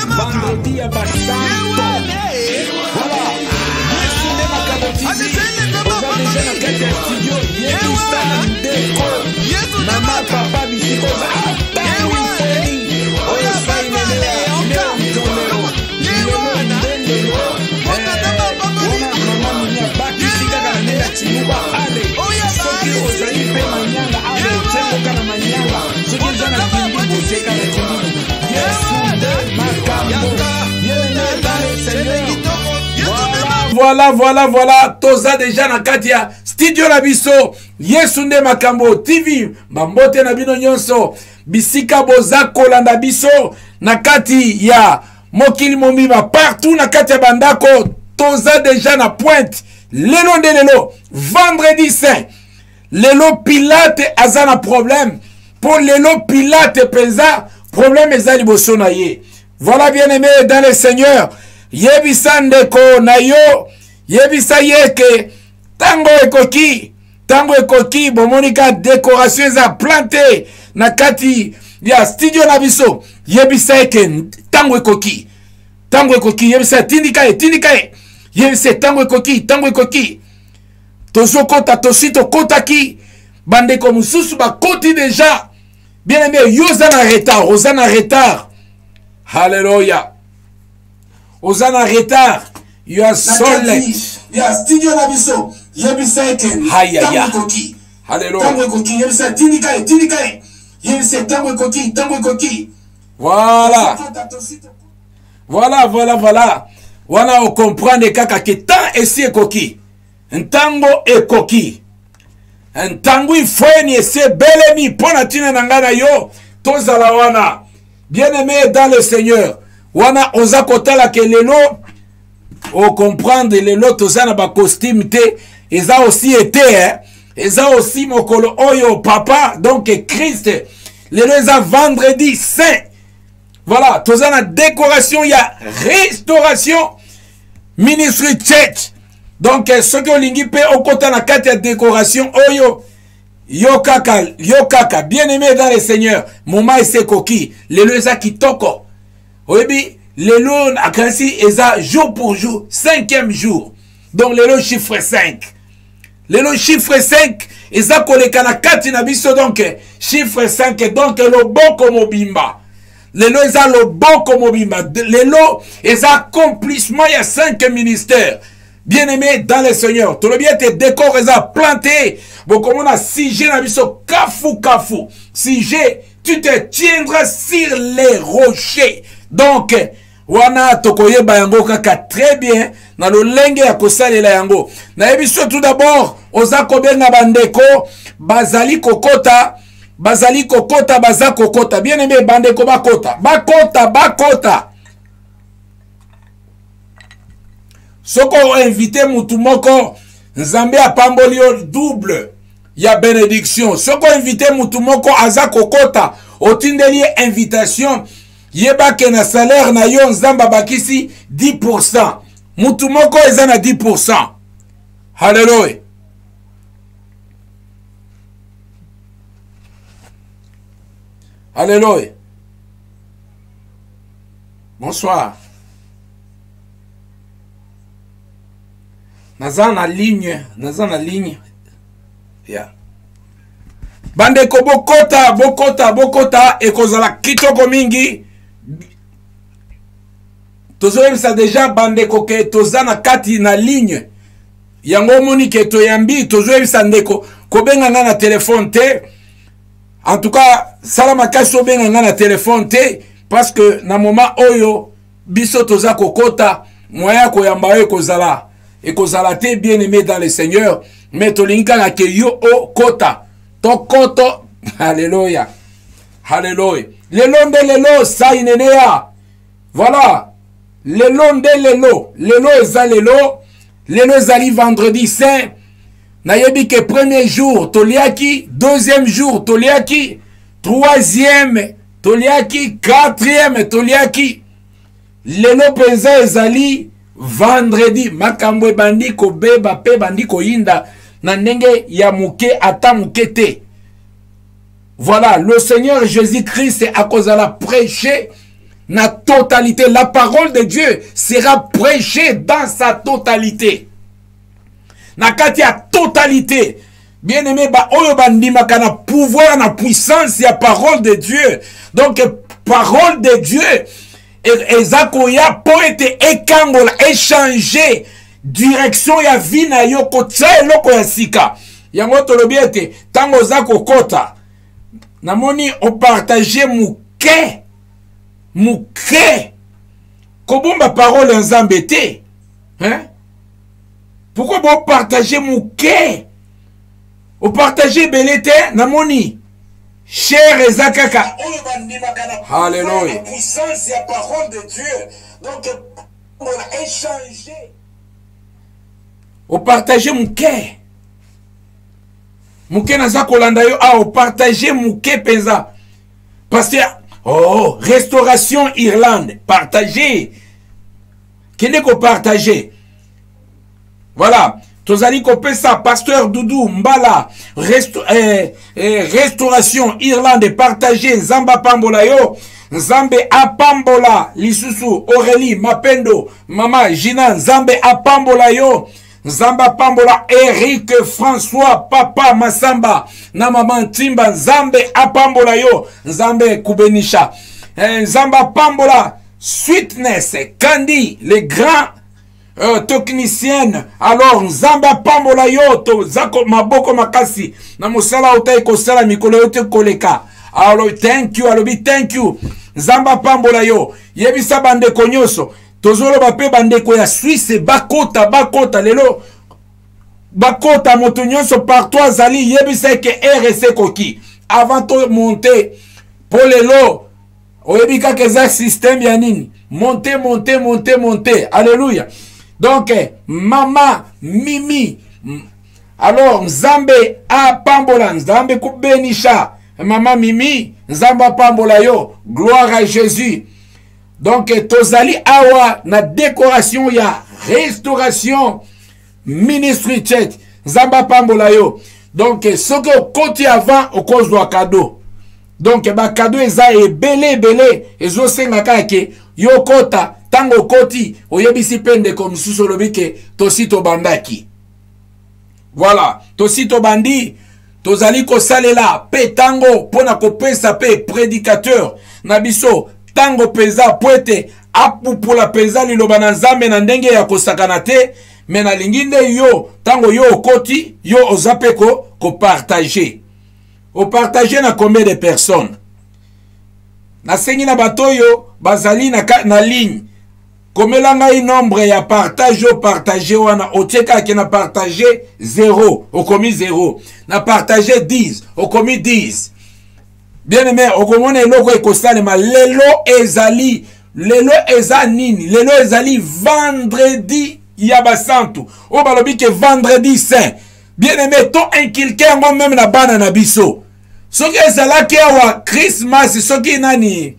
Vendredi à Bassan. Voilà. Maman, papa, voilà, toza déjà na katia studio la biso Yesunde Makambo TV bambote na bino nyonso bisika boza kolanda biso na kati ya mokili momima partout na kati ya bandako toza déjà na pointe lelo nde lelo vendredi saint lelo Pilate aza na problème pour lelo Pilate penza problème eza liboso na ye. Voilà bien aimé dans le Seigneur yebisa ndeko na yo yebisa yeke tango ekoki bomonika décoration eza planté na kati ya studio na biso yebisa yeke tango ekoki yebisa tindika e yebisa tango ekoki tozo kota tosito kotaki bandeko mususu bakoti déjà bien aimé yoza na retard hallelujah ozana retard you are so late ya studio na biso yebisa yeke tango ekoki hallelujah tango ekoki yebisa tindika e yebisa tango ekoki voilà wana o comprendre kaka ke temps esi ekoki ntango ekoki ntango ifweni esi belemi pona tina nangana yo tozala wana bien aimé dans le Seigneur wana oza kotala ke lelo o comprendre lelo tozana ba costume te eza aussi été eza aussi mokolo oyo papa donc Christ lelo eza vendredi saint voilà tozana décoration ya restauration ministry church donc ce que olingi pe okota na kati ya décoration oyo yo kaka bien aimé dans le Seigneur moma esekoki lelo eza kitoko oyebi lelo akansi eza jour pour jour 5e jour donc lelo chiffre 5 eza koleka na kati na biso donc chiffre 5 donc loboko mobimba lelo eza loboko mobimba lelo eza accomplissement ya 5 ministères bien aimé dans le Seigneur tout le bien te décor eza planté bokomona sujet na biso kafu sujet tu te tiendras sur les rochers donc wana tokoyeba yango kaka très bien na lolenge ya kosalela yango na ebiso tout d'abord oza kobenga bandeko bazali kokota baza kokota bien aimé bandeko bakota soko invité mutu moko nzambe apamboli yo double ya bénédiction soko invité mutu moko aza kokota otindeli invitation yebake na salaire na yo nzamba bakisi 10% mutu moko eza na 10%. Hallelujah. Alléluia. Bonsoir. Naza na ligne. Yeah. Bandeko bokota ekozala kitoko mingi. Tozoyebisa deja bandeko ke toza na kati na ligne. Yango moni ke toyambi tozoyebisa ndeko kobenga nga na telefone te. En tout cas, salama kaso benga nga na telefone te parce que na moment oyo biso toza kokota moya koyamba ekozala te bien aimé dans le Seigneur mais tolinga na ke yo o kota tokoto. Alléluia. Lelo sa inenea. Voilà. Lelo eza lelo ezali vendredi saint. Nayebi que premier jour toliaki, deuxième jour toliaki, troisième toliaki 4e toliaki lelo penza ezali vendredi makambo ebandi kobeba pe bandi koyinda na ndenge ya muke ata muke te. Voilà, le Seigneur Jésus-Christ a cause à la prêcher na totalité. La parole de Dieu sera prêchée dans sa totalité. Na kati ya totalité. Bien aimé, ba oyo bandimaka na pouvoir na puissance ya parole de Dieu. Donc parole de Dieu ezakoya po ete ekangola échanger direction ya vie na yo kotsa eloko ya sika. Yango tolobi ete tango zako kota namoni o partager muke kobomba parole nzambe te, hein? Pourquoi vous partagez muke o partager belete namoni cher ezakaka. Alléluia. La puissance et la parole de Dieu. Donc on a échangé. O partager muke naza kolanda yo o partager muke penza. Parce que oh, Restauration Irlande, partager. Kende ko partager. Voilà. Tozali kopé ça, pasteur Doudou Mbala, Restauration Irlande, partager. Zamba Pambola yo. Zambe apambola lisusu Aurélie Mapendo Mama Gina Zambe apambola yo. Zamba pambola Eric François Papa Masamba na Mama Timba Zambe apambola yo. Zambe kubenisha Zamba pambola Sweetness Candy les grands techniciennes. Alors Zamba pambola yo to zako maboko makasi na musala utai kosala mikolo yote koleka. Alors thank you, alobi thank you. Zamba pambola yo yebisa bandeko nyonso tozolo bape bandeko ya Suisse bakota lelo bakota moto nyonso partout azali yebisa ke RC koki avant to monter pour lelo oyebika ke za système ya nini monter. Alléluia. Donc mama Mimi, alors Nzambe a pambola Nzambe kubenisha Mama Mimi, Nzamba pambola yo, gloire à Jésus. Donc tozali awa na décoration ya Restauration Ministry Church, Nzamba pambola yo. Donc ce que côté avant au cause de cadeau. Donc ba cadeau eza ebele ezo senga kake yo kota tango koti oyebisi pende comme suso lobike tosito bandaki. Voilà, tosito bandi tozali ko salela pe tango pona ko pesa pe prédicateur na biso tango peza poete apupula peza liloba na nzambe na ndenge ya kosakana te mena linginde yo tango yo okoti yo ozape ko partager. O partager na combien de personnes? Na sengi na batoyo bazali na ligne. Komelanga i nombre ya partage au partager wana oteka ke na partager 0 au commis 0 na partager 10 au commis 10. Bien aimé okomona eloko ekosalema lelo ezali nini lelo ezali vendredi ya basantu o balobi ke vendredi saint. Bien aimé to inculquer yango même na bana na biso soki ezalaki awa Christmas soki nani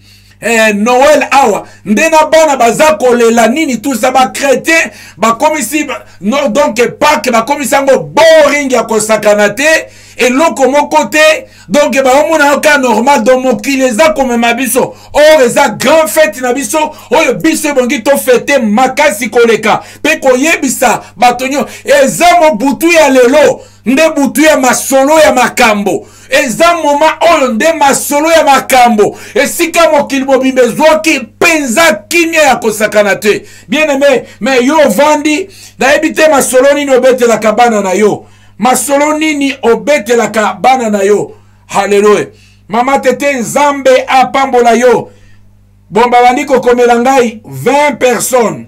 Noël awa ndena bana baza kolela nini tout ça ba chrétien ba komisi no donc Pâques ba komisa ngo boring ya kosakana te eloko moko te donc ba omona ka normal donc mokili eza comme mabiso or eza grand fête na biso oyo biso bongi to fête makasi koleka pe koyebisa batonyo eza mobutu ya lelo nde butu ya masolo ya makambo eza moma oyo nde masolo ya makambo esika mokili mobimbe zwaki penza kimia ya kosakana te. Bien aimé mais yo vandi nayebi te masolo nini obetelaka bana na yo masolo nini obetelaka bana na yo. Haleluya. Mama tete Nzambe apambola yo bomba bandi kokomela ngai 20 personnes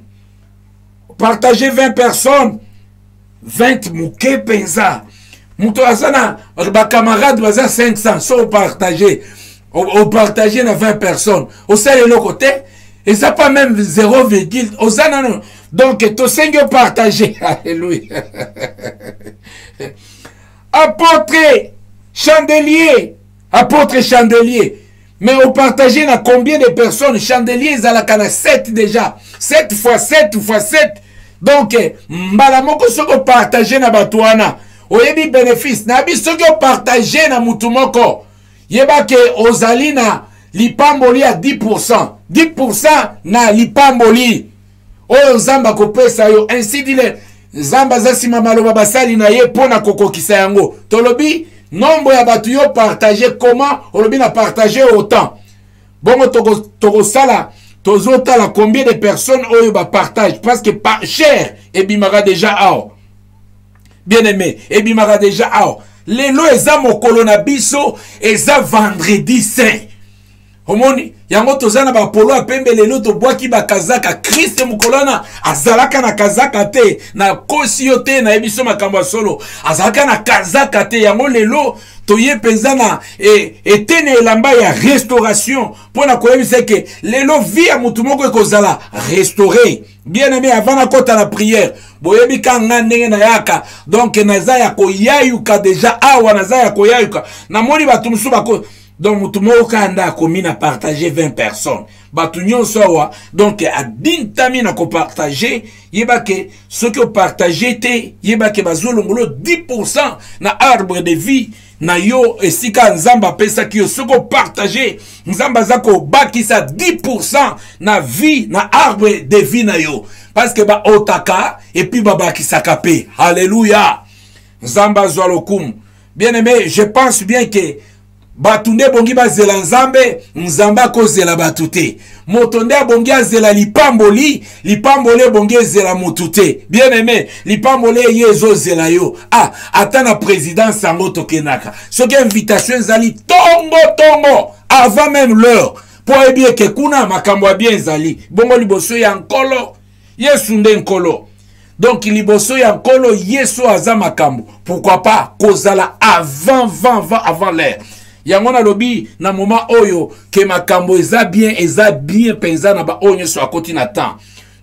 partager 20 personnes 20 muke penza muto asana ba camarade baza 500 so partager au partager na 20 personnes au sale le côté et ça pas même 0, osana non donc to sengo partager. Alléluia. Apôtre Chandelier Mais on partageait na combien de personnes? Chandelier Zalakana 7 déjà. 7 fois 7 fois 7. Donc, mbalamoko soko partager na batuana. Oyebi bénéfice. Nabi soko partager na mutumoko. Yeba ke ozali na lipamboli à 10%. 10% na lipamboli. Oyo zamba kopesa yo. Ainsi dit le zamba zasima maloba basali na ye pona koko kisa yango. Tolobi. Nombre ya batu yo partager comment? Olobi na partager autant. Bon, toko sala. Tozo tala combien de personnes oyo ba partage. Parce que par cher. Et bimara déjà ao. Bien aimé. Et bimara déjà ao. Lelo eza mokolo na biso. Eza vendredi saint. Omoni. Yango tozana ba polo apembe lelo to boaki ba kazaka. Christ mukolona. Azalaka na kazaka te. Na kosi yo te na ebiso makambo solo. Azalaka na kazaka te. Yango lelo. Toye penzana etene elamba ya restauration. Pona koyebisa ke lelo vi ya mutu moko ekozala restauré. Bien aimé avant na kota la prière. Boyebi kanga ndenge na yaka. Donc naza ya koyayuka déjà awa naza ya koyayuka. Na moni batu musu bako. Donc mutu moko kanda komi na partager 20 personnes. Batu nyonso awa. Donc a dintami na ko partager. Yeba ke ce que partager te. Yeba ke bazolongolo 10% na arbre de vie. Na yo esika nzamba pesa ki yo soko partager nzamba zako bakisa 10% na vie na arbre de vie na yo parce que ba otaka et puis ba bakisa kapé. Alléluia. Nzamba zwalokum. Bien aimé, je pense bien que batunde bongi ba zela nzambe nzamba ko zela batute. Motonde bongi zela lipamboli, lipambole bongi zela motute. Bien aimé, lipambole yezo zela yo. Ah, atana président sango tokenaka. Ce qui invitation zali tongo avant même l'heure. Pour bien que kuna makambo bien zali. Bongo liboso ya nkolo, yesu nde nkolo. Donc liboso ya nkolo yesu aza makambo. Pourquoi pas kozala avant l'heure. Yango na lobi na moment oyo ke makambo eza bien penza na ba onyo so akoti na temps.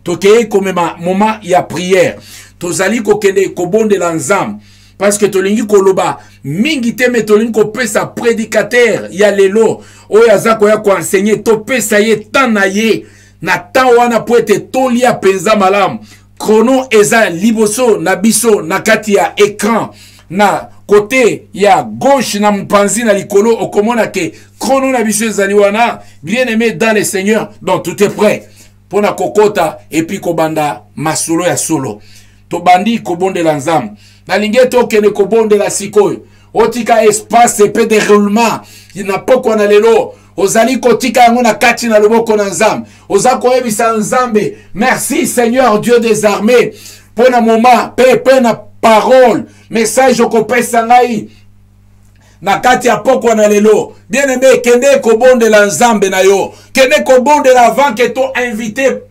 Tokeye komema moment ya prière. Tozali kokende kobonde la nzam. Parce que tolingi koloba mingi teme tolingi ko pesa prédicateur ya lelo oyo azako ya ko enseigner to pesa ye tana ye na temps wana po ete tolia penza malamu. Chrono eza liboso na biso na kati ya écran na côté ya gauche na mpanzi na likolo okomona ke chrono na biso ezali wana. Bien aimé dans le Seigneur, donc tout est prêt pour na kokota et puis kobanda masolo ya solo to bandi kobonde la nzam na lingeto kene kobonde la sikoyo otika espace et peu de roulement ina poko na lelo ozali kotika yango na kati na loboko na nzam ozako ebisa nzambe. Merci Seigneur Dieu des armées pour na moment pe na parole message okopesa ngai na kati ya poko na lelo. Bien aimé, kende kobonde la nzambe na yo, kende kobonde la avant que to invité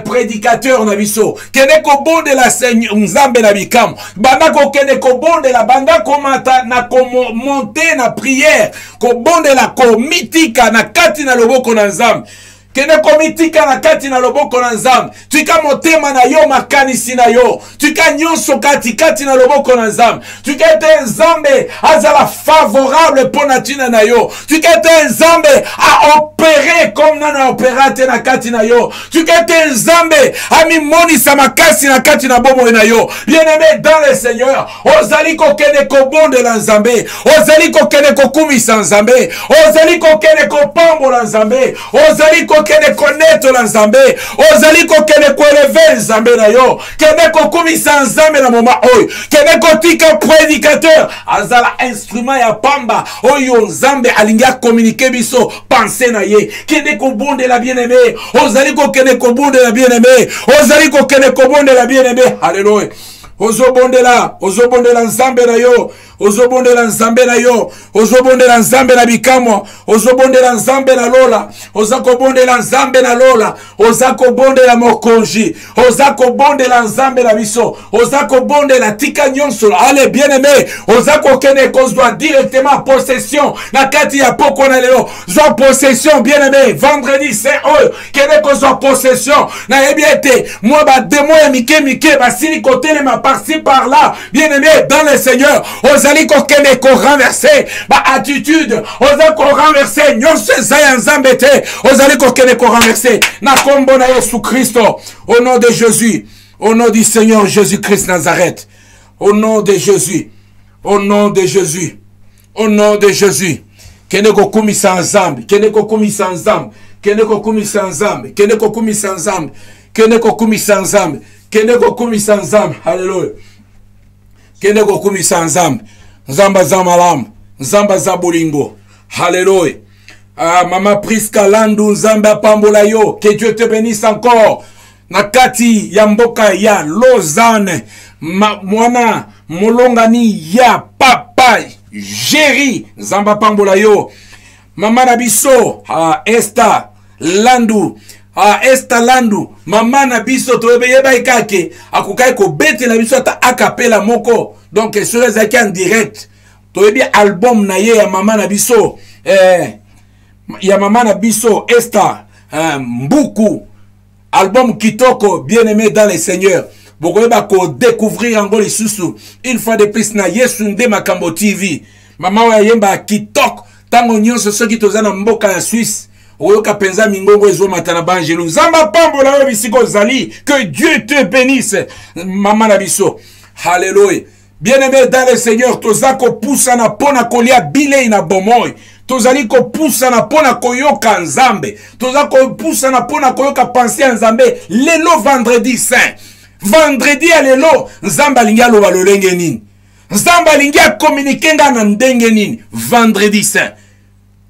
prédicateur na biso, kende kobonde la seigneur nzambe na bikam banda ko kende kobonde la banda komata na monter na prière kobonde la komitika na kati na loboko na nzambe. Kene komitika na kati na loboko na nzambe. Tuika motema na yo makanisi na yo. Tuika nyonso kati na loboko na nzambe. Tuika ete nzambe azala favorable pona tina na yo. Tuika ete nzambe a opéré comme nana opérate na kati na yo. Tuika ete nzambe a mimonisa makasi na kati na bomo na yo. Bien aimé dans le Seigneur, ozali ko kene kobonde la nzambe. Ozali ko kene kokumisa nzambe. Ozali ko kene kopambo la nzambe. Ozali ko kene connaître la nzambe ozali ko kene ko lever nzambe na yo kene ko kumisa nzambe na moment oyo kene ko tika prédicateur azala instrument ya pamba oyo nzambe alinga communiquer biso pensée na ye kene ko bonde la bien-aimé ozali ko kene ko bonde la bien-aimé ozali ko kene ko bonde la bien-aimé. Alléluia. Ozobondela nzambe na yo, ozobondela nzambe na yo, ozobondela nzambe na bikamo, ozobondela nzambe na lola, ozakobondela nzambe na lola, ozakobondela mokonji, ozakobondela nzambe na biso, ozakobondela tika nyonso. Allez bien aimé, ozakokene kozwa directement possession na kati ya poko na lelo, zwa possession bien aimé, vendredi c'est oyo, kene kozwa possession na ebiete, moi ba demo ya mike basili kotele ma par-ci par-là, bien aimé dans le Seigneur, ozali kokende ko renverser ba attitude ozali ko renverser nyonso ezaya nzambe te ozali kokende ko renverser na kombo na Yesu Kristo au nom de Jésus au nom du Seigneur Jésus-Christ Nazareth au nom de Jésus au nom de Jésus au nom de Jésus kende ko kumisa nzambe kende ko kumisa nzambe kende ko kumisa nzambe kende ko kumisa nzambe kende ko kumisa nzambe kende ko kumisa nzambe haleluya kende ko kumisa nzambe nzamba za malamu nzamba za bolingo haleluya Mama Priska Landu nzambe apambola yo que Dieu te bénisse encore na kati ya mboka ya Lausanne mwana molongani ya papa Jerry nzamba apambola yo mama na biso Esther Landu Esther Landu mama na biso toyebe yeba ikake akukai ko bete la biso ta acapella moko donc sur les en direct toyebi album na ye ya mama na biso ya mama na biso Esther Mbuku album kitoko bien-aimé dans le Seigneur bokoyeba ko découvrir ngo lisusu une fois de plus na Yesu nde makambo TV mama wa yemba kitoko tango nyonso soki tozana mboka ya Suisse oyoka penza mingongo ezo matana banjelu nzamba pambola yo bisiko zali que Dieu te bénisse mama na biso haleluya bien-aimé dans le Seigneur tozako poussa na pona kolia bile na bomoy tozali ko poussa na pona koyoka nzambe tozako poussa na pona koyoka penser à nzambe lelo vendredi saint vendredi à lelo nzamba lingi aloba lolenge nini nzamba lingi communiquer nga na ndenge nini vendredi saint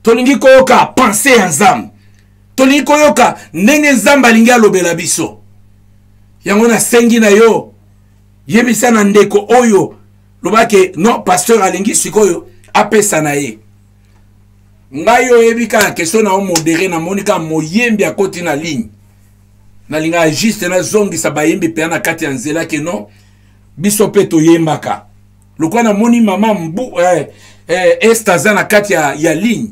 tolingi koyoka penser à nzambe tolingi koyoka ndenge nzamba lingi alobela biso yango na sengi na yo yebisa na ndeko oyo lobake non pasteur alingi sikoyo apesa na ye ngayo yebika question na modéré na monika moyembi akoti na ligne na linga juste na zongi sa bayembi pe na kati ya nzela ke non biso pe to yembaka lokwa na moni mama mbu estaza na kati ya ligne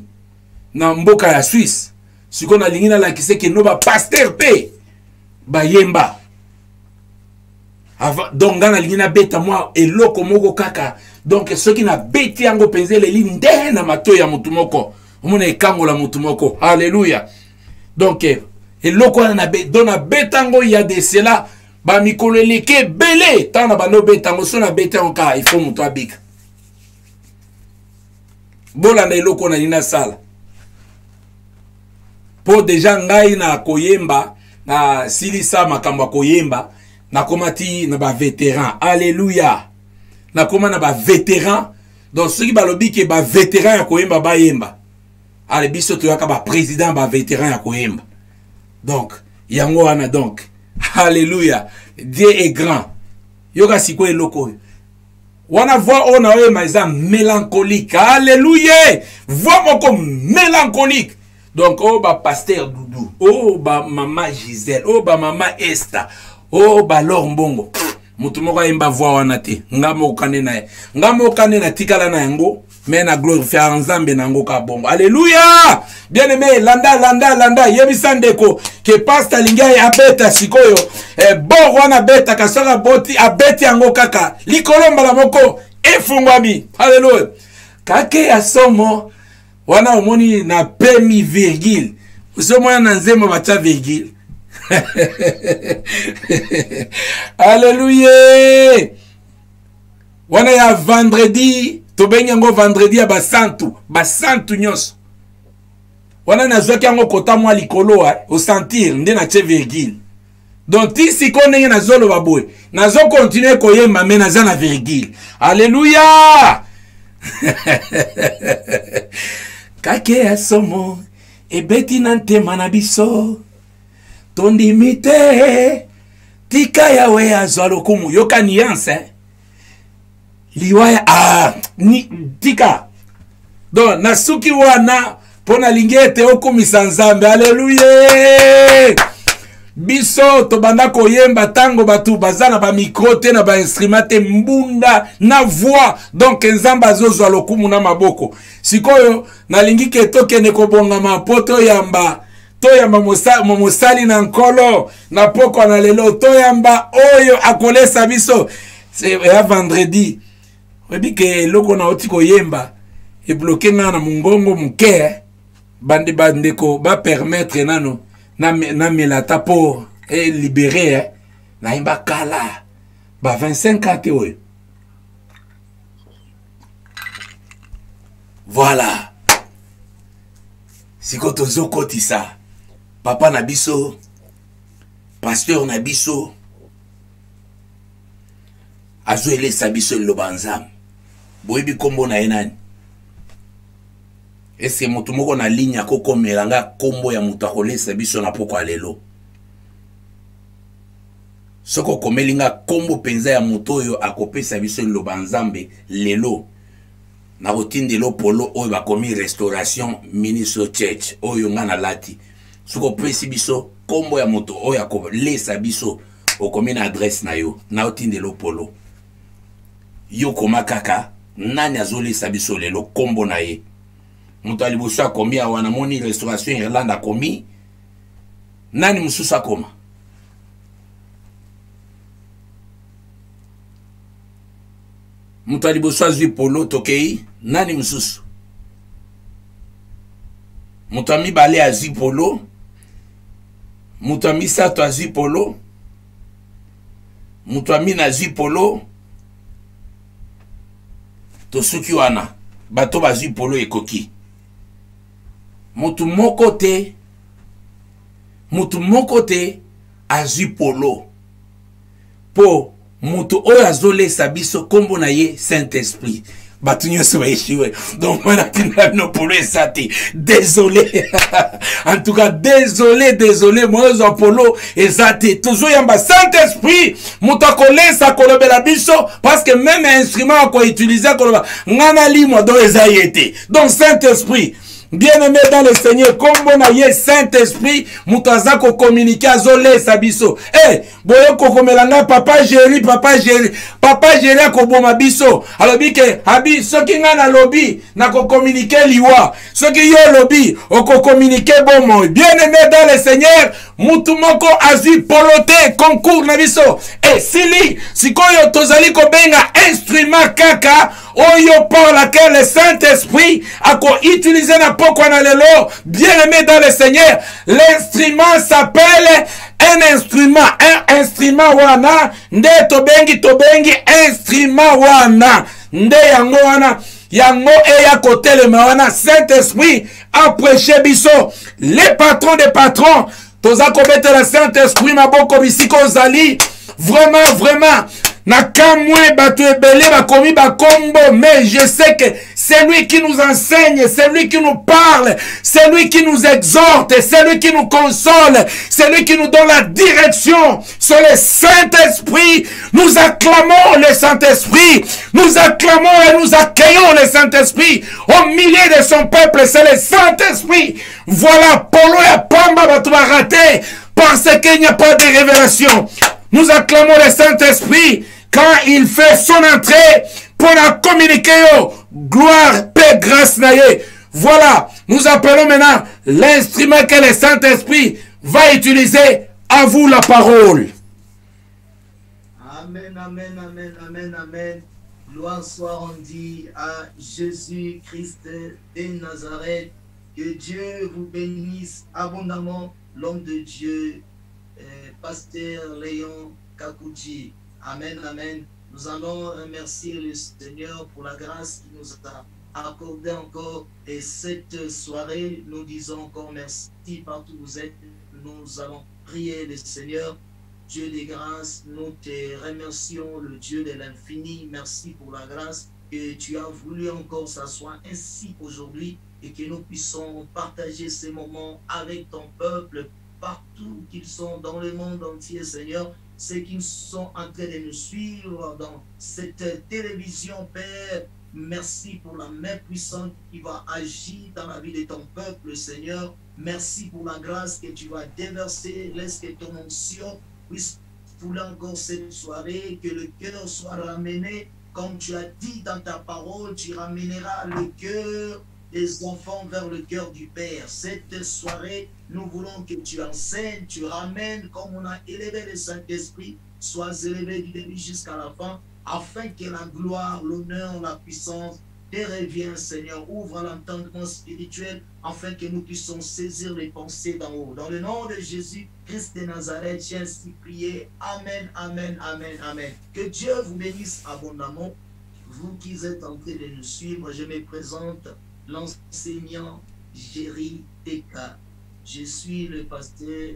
na mboka ya Suisse siko na lingi na la kiseke no ba pasteur pe bayemba donc ngana lingi na beta moi eloko moko kaka donc ceux qui na beti yango penze le ligne nde na mato ya mutu moko omona ekangola mutu moko alléluia donc eloko na dona betango ya de cela ba mikolo leke belé tana ba no betango so na betango ka il faut mutu abika bola na eloko na lina sala po déjà ngai na koyemba na silisa makambo koyemba na komati na ba vétéran alléluia na koma na ba vétéran donc ceux qui balobi ke ba vétéran ya koyemba ba yemba ale biso to yaka ba président ba vétéran ya koyemba donc yango wana donc alléluia Dieu est grand yoka siko eloko wana voix on a eu maisa mélancolique alléluia voix moko mélancolique donc oh ba pasteur Doudou oh ba maman Gisèle oh ba maman Esther oh ba Lombongo mutu moko yemba voix wana te ngamo kane na tikala na yango mais na glorifier nzambe nango ka bongo alléluia bien aimé landa yebisa ndeko ke pastor linga abeta sikoyo bon wana beta kasaka boti abeti yango kaka likolomba la moko efungwami alléluia kake ya somo wana omoni na pemi virgule somo na nzemo bacha virgule alléluia wana ya vendredi to benyango vendredi ya basantu nyonso wana nazwaki yango kota mwa likolo au sentir nde na che virgule donc ti siko ndenge nazoloba boye nazo continuer koyemba me naza na virgule alléluia kake ya somo ebeti na ntema na biso tondimite tika yawe azwa lokumu yoka nuance liwaya ni tika donc nasuki wana pona lingete okumisa nzambe alléluia biso tobanda koyemba tango batu bazana ba micro te na ba instrument te mbunda na voix donc nzamba azozwa lokumu na maboko sikoyo nalingi ke tokene kobongama poto yamba toyamba mosali na nkolo na poko na lelo toyamba oyo akolesa biso c'est ya vendredi Webi ke loko na otiko yemba e bloqué na mungongo muke bande bandeko ba permettre nano na melata po et libéré na imba kala ba 25 ans oyo. Voilà. Siko tozo kotisa papa na biso pasteur na biso azo elesa biso lobanzam boyebi kombo na enani. Est-ce moto moko na ligne akokomela nga kombo ya moto akolesa biso na poko alelo? Soko komelinga kombo penza ya moto oyo akopesa biso lobanzambe lelo na rotindelo polo oyo bakomi restauration ministre church oyo nga na lati. Soko pesi biso kombo ya moto oyo akolesa biso okomi na adresse na yo na rotindelo polo. Yo koma kaka nani azolesa biso lelo kombo na ye. Moto alibusu akomi awana moni restauration Irlande akomi nani mususu akoma. Moto alibusu azwi polo tokei nani mususu. Moto ami bale azwi polo. Moto ami sato azwi polo. Moto ami nazwi polo. Tosuki wana bato bazwi polo ekoki. Mutu moko te azwi polo po mutu oyo azolesa biso kombo na ye Saint-Esprit. Batu nyonso baishiwe. Donc moi natinda no polo esati. Désolé. En tout cas désolé moi zo polo esati. Toujours yamba Saint-Esprit mutu akolesa kolobela biso parce que même instrument ko utiliser koloba ngana limo do ezayete. Donc Saint-Esprit bien-aimé dans le Seigneur, comme on a eu Saint-Esprit, moutaza ko communiquer azole sabiso. Eh, boyo ko melanga papa Jéri ko boma biso. Alors bike habi soki nga na lobby na ko communiquer liwa. Soki yo lobby o ko communiquer bomo. Bien-aimé dans le Seigneur, mutu moko azui polote concours na biso. Eh, sikoyo tozali ko benga instrument kaka oyo par laquelle le Saint-Esprit a utilisé na poko na lelo. Bien-aimé dans le Seigneur, l'instrument s'appelle un instrument wana nde tobengi instrument wana nde yango wana yango eya kotelema wana. Saint-Esprit a prêché biso les patrons des patrons toza kobete le Saint-Esprit maboko bisiko zali vraiment na kamwe bato ebele bakomi bakombo, mais je sais que c'est lui qui nous enseigne, c'est lui qui nous parle, c'est lui qui nous exhorte, c'est lui qui nous console, c'est lui qui nous donne la direction. C'est le Saint-Esprit. Nous acclamons le Saint-Esprit, nous acclamons et nous accueillons le Saint-Esprit au milieu de son peuple. C'est le Saint-Esprit. Voilà, Polo et Pamba va tout rater parce qu'il n'y a pas de révélation. Nous acclamons le Saint-Esprit quand il fait son entrée pour la communiquer. Gloire, paix, grâce, naïe. Voilà, nous appelons maintenant l'instrument que le Saint-Esprit va utiliser. À vous la parole. Amen, amen, amen, amen, amen. Gloire soit rendue à Jésus-Christ de Nazareth. Que Dieu vous bénisse abondamment, l'homme de Dieu, Pasteur Léon Kakouchi. Amen, amen. Nous allons remercier le Seigneur pour la grâce qu'il nous a accordé encore. Et cette soirée, nous disons encore merci partout où vous êtes. Nous allons prier le Seigneur. Dieu des grâces, nous te remercions, le Dieu de l'infini. Merci pour la grâce que tu as voulu encore s'asseoir ainsi aujourd'hui et que nous puissions partager ces moments avec ton peuple partout qu'ils sont dans le monde entier, Seigneur. Ceux qui sont en train de nous suivre dans cette télévision, Père, merci pour la main puissante qui va agir dans la vie de ton peuple, Seigneur. Merci pour la grâce que tu vas déverser. Laisse que ton onction puisse fouler encore cette soirée, que le cœur soit ramené, comme tu as dit dans ta parole, tu ramèneras le cœur des enfants vers le cœur du Père. Cette soirée, nous voulons que tu enseignes, tu ramènes, comme on a élevé le Saint-Esprit, sois élevé du début jusqu'à la fin, afin que la gloire, l'honneur, la puissance te reviennent, Seigneur. Ouvre l'entendement spirituel afin que nous puissions saisir les pensées d'en haut. Dans le nom de Jésus, Christ de Nazareth, j'ai ainsi prié. Amen, amen, amen, amen. Que Dieu vous bénisse abondamment. Vous qui êtes en train de nous suivre, je me présente, l'enseignant Jerry Teka. Je suis le pasteur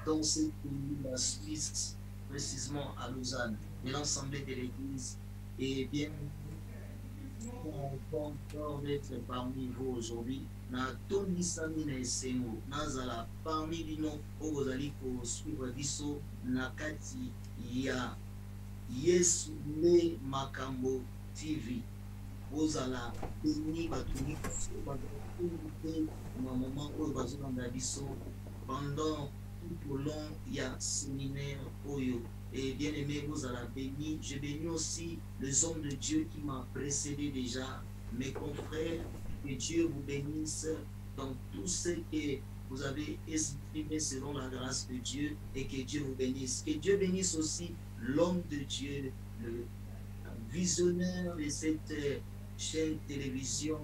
dans ce pays, la Suisse, précisément à Lausanne, de l'Assemblée de l'Église. Et bien, content d'être parmi vous aujourd'hui. Na Tony Samina Esengo, Nazala, parmi les noms, Ozali, pour suivre Bisso, Nakati, Ya, Yesu, Le Makambo TV. Ozala, Béni, Batuni, na moment où Bazolanda Bisso, pendant tout au long, il y a séminaire Oyo. Et bien aimé, vous allez béni. Je bénis aussi les hommes de Dieu qui m'ont précédé déjà, mes confrères. Que Dieu vous bénisse dans tout ce que vous avez exprimé selon la grâce de Dieu et que Dieu vous bénisse. Que Dieu bénisse aussi l'homme de Dieu, le visionnaire de cette chaîne télévision,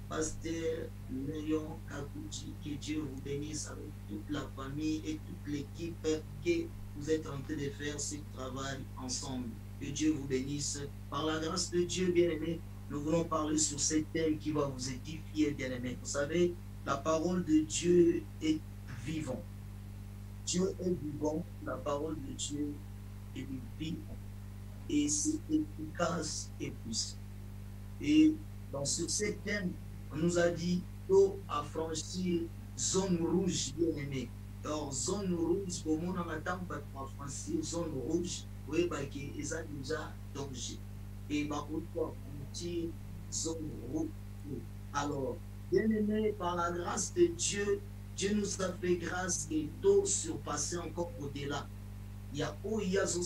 Pasteur Léon Kakouji. Que Dieu vous bénisse avec toute la famille et toute l'équipe que vous êtes en train de faire ce travail ensemble. Que Dieu vous bénisse. Par la grâce de Dieu, bien-aimé, nous voulons parler sur ce thème qui va vous édifier, bien-aimé. Vous savez, la parole de Dieu est vivante. Dieu est vivant, la parole de Dieu est vivante. Et c'est efficace et puissant. Et sur ce thème, on nous a dit d'eau à franchir zone rouge, bien-aimé. Alors, zone rouge, au monde en attend pas pour franchir zone rouge, oui, parce qu'il y a déjà danger. Et bah, pourquoi franchir zone rouge? Alors, bien-aimé, par la grâce de Dieu, Dieu nous a fait grâce et d'eau surpasser encore au-delà. Il y a où il y a ce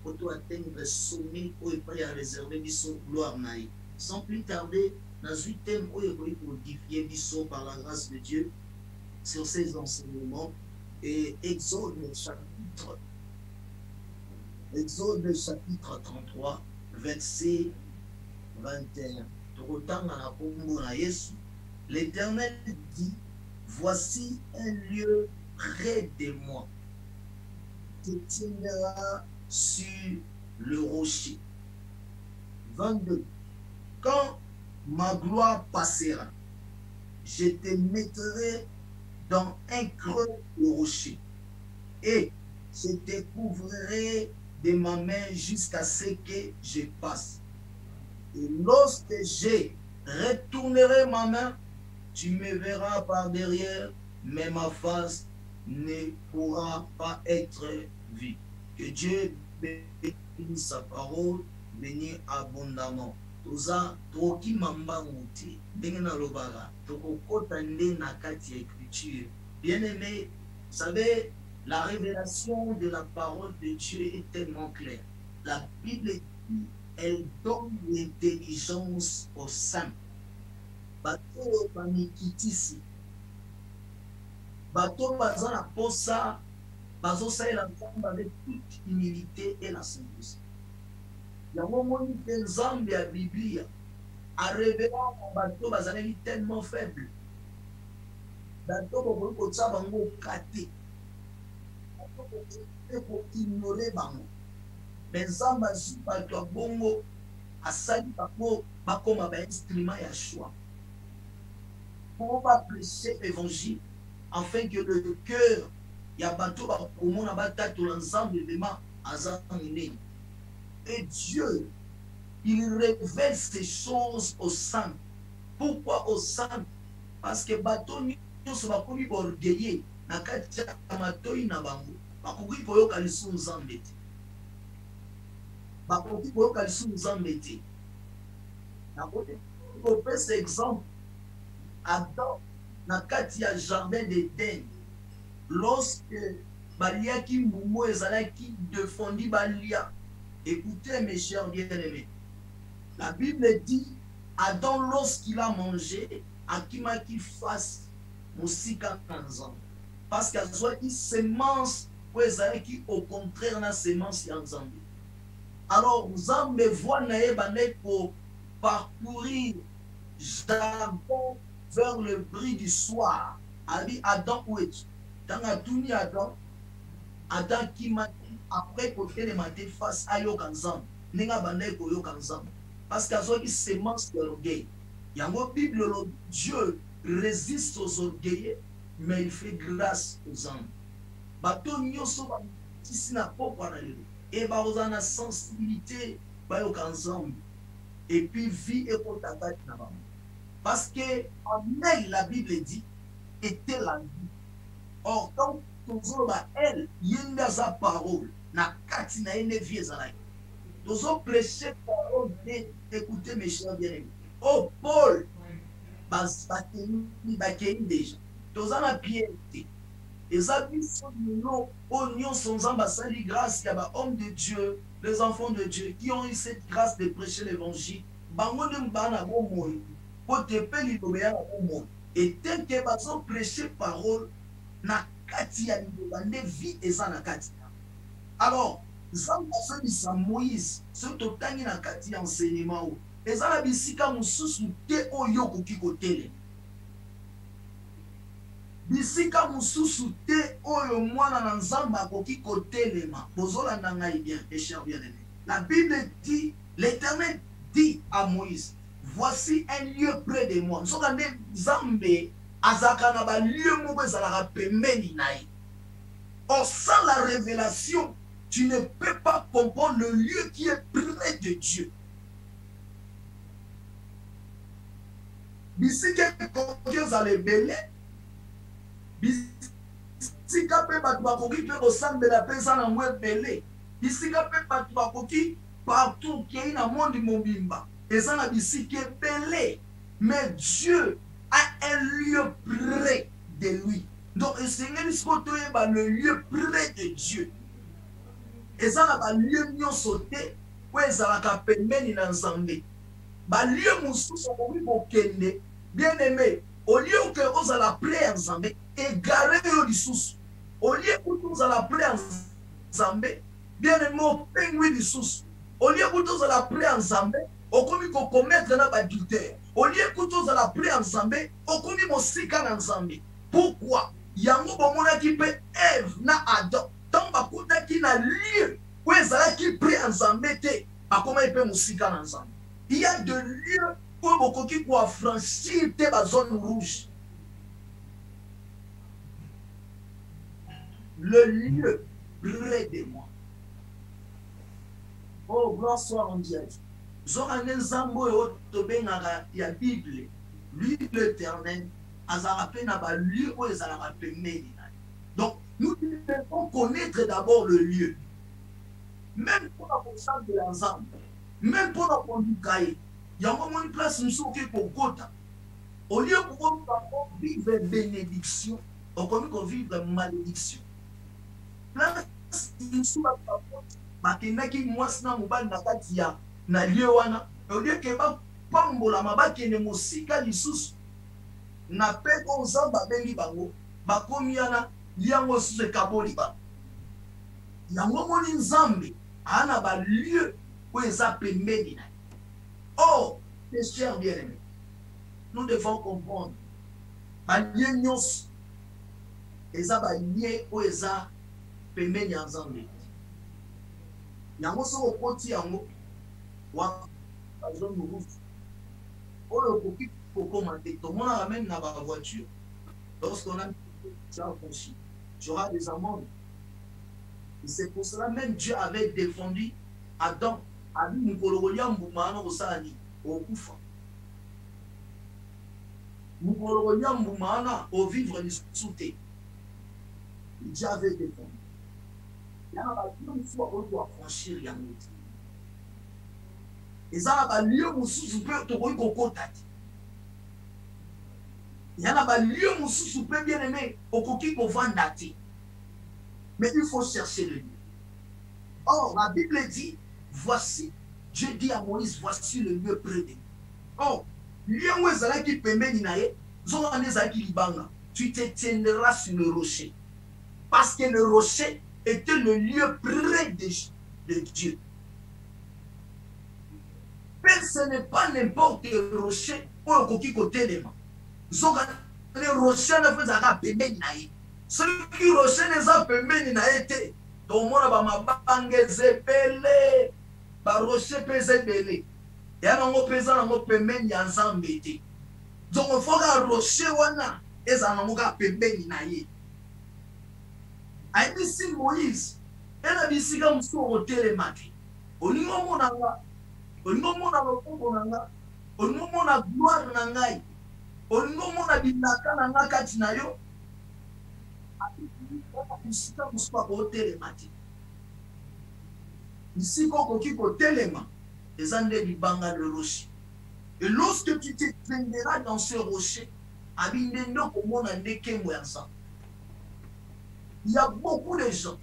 pour atteindre le sommet où il est prêt à réserver Bisso gloire naï. Sans plus tarder, dans le 8e où il est pour modifier Bisso par la grâce de Dieu sur ces enseignements. Et Exode chapitre 33, verset 21. L'Éternel dit, voici un lieu près de moi, qui tiendra sur le rocher. 22. Quand ma gloire passera, je te mettrai dans un creux de rocher et je te couvrirai de ma main jusqu'à ce que je passe. Et lorsque je retournerai ma main, tu me verras par derrière, mais ma face ne pourra pas être vue. Que Dieu bénisse sa parole, bénisse abondamment. Toza toki mamba muti dengena lobara toko kota nde na kati écriture. Bien-aimé, vous savez, la révélation de la parole de Dieu est tellement claire. La Bible dit, elle donne l'intelligence aux saints. Bato banikitisi. Bato bazana posa, bazo saïla nzamba avec toute humilité et la simplicité. Il y a un moment où Nzambe à Biblia a révélé un bateau bazalaki tellement faible. Bateau bokoki kotia bango kate. Bateau bokoki koignore bango. Mais Nzambe azwi bato ya bongo asali bango bakoma bainstrument ya choix. Pour pas prêcher l'évangile afin que le cœur ya bato bakomona batatola Nzambe vraiment aza minene. Et Dieu, il révèle ces choses aux saints. Pourquoi aux saints? Parce que bateau nyonso bakomi orgueilleux na kati ya matoi na bango bakoki koyoka lisusu Nzambe te. Bakoki koyoka lisusu Nzambe te. Nakoki kopesa exemple Adam na kati ya jardin d'Éden, lorsque baliaki mbumu ezalaki défendu balia. Écoutez mes chers bien-aimés, la Bible dit, Adam lorsqu'il a mangé, akimaki face musika kanzan. Parce qu'il y a une sémence qui au contraire la sémence yanzambi. Alors, Nzambe voit nae bande pour parcourir Jacob vers le bris du soir. Ali Adam où es-tu? Dans la tourni Adam, Adam qui m'a dit après côté de matin face à Yokanzam, n'enga bande pour Yokanzam. Parce qu'à ce qui sémence de l'orgueil. Il y a une Bible, Dieu résiste aux orgueilleux, mais il fait grâce aux hommes. Bato nyoso ba ici na pokwa na lelo. Et ba ozana sensibilité ba Yokanzam. Et puis vie et contact na ba. Parce que en elle, la Bible dit, était la vie. Or, quand nous avons elle, il y a sa parole, na kati na ene vie ezalaki. Nous avons prêché parole, écoutez mes chers bien-aimés. Oh, Paul, bakeni déjà. Nous avons piété. Les habits sont nous, oignons sans ambassade, grâce, il y a hommes de Dieu, les enfants de Dieu, qui ont eu cette grâce de prêcher l'évangile. Bango de mbana bon moy. Et tel que nous prêché parole, na kati ya libande vie eza na kati. Alors, Nzambe sa Moïse, ce totangi na kati ya enseignement o. Eza na bisika mususu te oyo koki kotele. Bisika mususu te oyo mwana na Nzambe akoki kotelema. Bozolanda ngai bien, mes chers bien-aimés. La Bible dit, l'Éternel dit à Moïse, voici un lieu près de moi. Nzokande Nzambe azaka na ba lieu moko ezalaka pembeni na ye. Or, sans la révélation, tu ne peux pas comprendre le lieu qui est près de Dieu. Bisika koki ezala ebele, bisika pe bato bakoki pe kosambela pe eza na mwa ebele, bisika pe bato bakoki partout kei na monde mobimba. Mais Dieu a un lieu près de lui. Donc, le Seigneur est le lieu près de Dieu. Et ça, le lieu où sauté, où ça a permis d'ensemble. Le lieu où on bien aimé, au lieu où on a la prière ensemble, égaré au sous. Au lieu où on a la prière ensemble, bien aimé, au pingouin du sous. Au lieu où on a la prière ensemble, au commis qu'on commettre dans l'adultère. Au lieu que tous à la prière ensemble, au commis mon sika ensemble. Pourquoi? Yango bomona qui peut Ève na Adam. Tant bakuta qui na lieu où ezala qui prie ensemble te, ba comment il peut mon sika ensemble. Il y a de lieux où beaucoup qui pour franchir te zone rouge. Le lieu près de moi. Oh, gloire soit en Dieu. Zoranen Zambo et la Bible, lui l'Éternel, Azarapé n'a pas lieu où Azarapé mène. Donc, nous devons connaître d'abord le lieu. Même pour la conscience de l'ensemble, même pour la conduite, il y a un moment de place pour Gotha. Au lieu pour vivre bénédiction, on commence à vivre malédiction. Place nous bakendaki mwasi na mobali na kati ya na lieu wana olieke bapambola mabakende mosika lisusu na pe ko Nzambe abengi bango bakomi yana liango susu ekaboli ba yango moni Nzambe ana ba lieu oyo eza pembeni na. Oh, mes chers bien-aimés, nous devons comprendre ba lieu nyonso eza ba lieu oyo eza pembeni ya Nzambe. Yango so okoti yango wa zone rouge. Oyo koki kokoma te. Tout le monde ramène na ba voiture. Lorsqu'on a franchi, tu auras des amendes. Et c'est pour cela même Dieu avait défendu Adam. Abi mukologolia mbumana osani okufa. Mukologolia mbumana au vivre lisuté. Dieu avait défendu. Il y a un fois où on doit franchir les routes. Et ça, il y a un lieu où on peut il y a un lieu où on peut bien aimer au coquille pour vendre. Mais il faut chercher le lieu. Or, la Bible dit, voici, Dieu dit à Moïse, voici le lieu près de nous. Or, lieu où il qui permet tu te tiendras sur le rocher. Parce que le rocher était le lieu près de Dieu. Mais ce n'est pas n'importe quel rocher pour le coquille côté des mains. Les rochers ne font pas pembe naïe. Celui qui rocher ne a pembe naïe. Donc moi ma bangue zepele, ba rocher pese belé. Ya nango pesa nango pembe nyanzambe te. Donc il faut que rocher wana eza nango ka pembe naïe. Aïe si Moïse, elle a dit si comme ça au télématique. Olingo monanga, olingo mona lokombo nanga, olingo mona gloire na ngai, olingo mona binaka na nga kati na yo. Ici comme ça au télématique. Ici koko kiko téléma, les andés du banga de rocher. Et lorsque tu te traîneras dans ce rocher, abindendo komona ndeke mwenza. Il y a beaucoup de gens.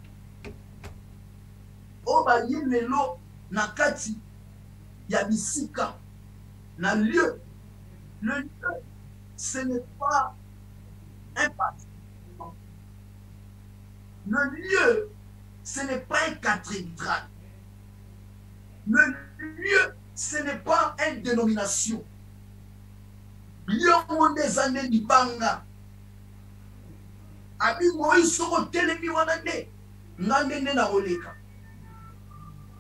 Oh, bah, il y a le lot, na kati, il y a bisika, na lieu. Le lieu, ce n'est pas un bâtiment. Le lieu, ce n'est pas un cathédrale. Le lieu, ce n'est pas une dénomination. Lieu où des années du banga. Abi Moïse soko telemi wana nde ngande nde na koleka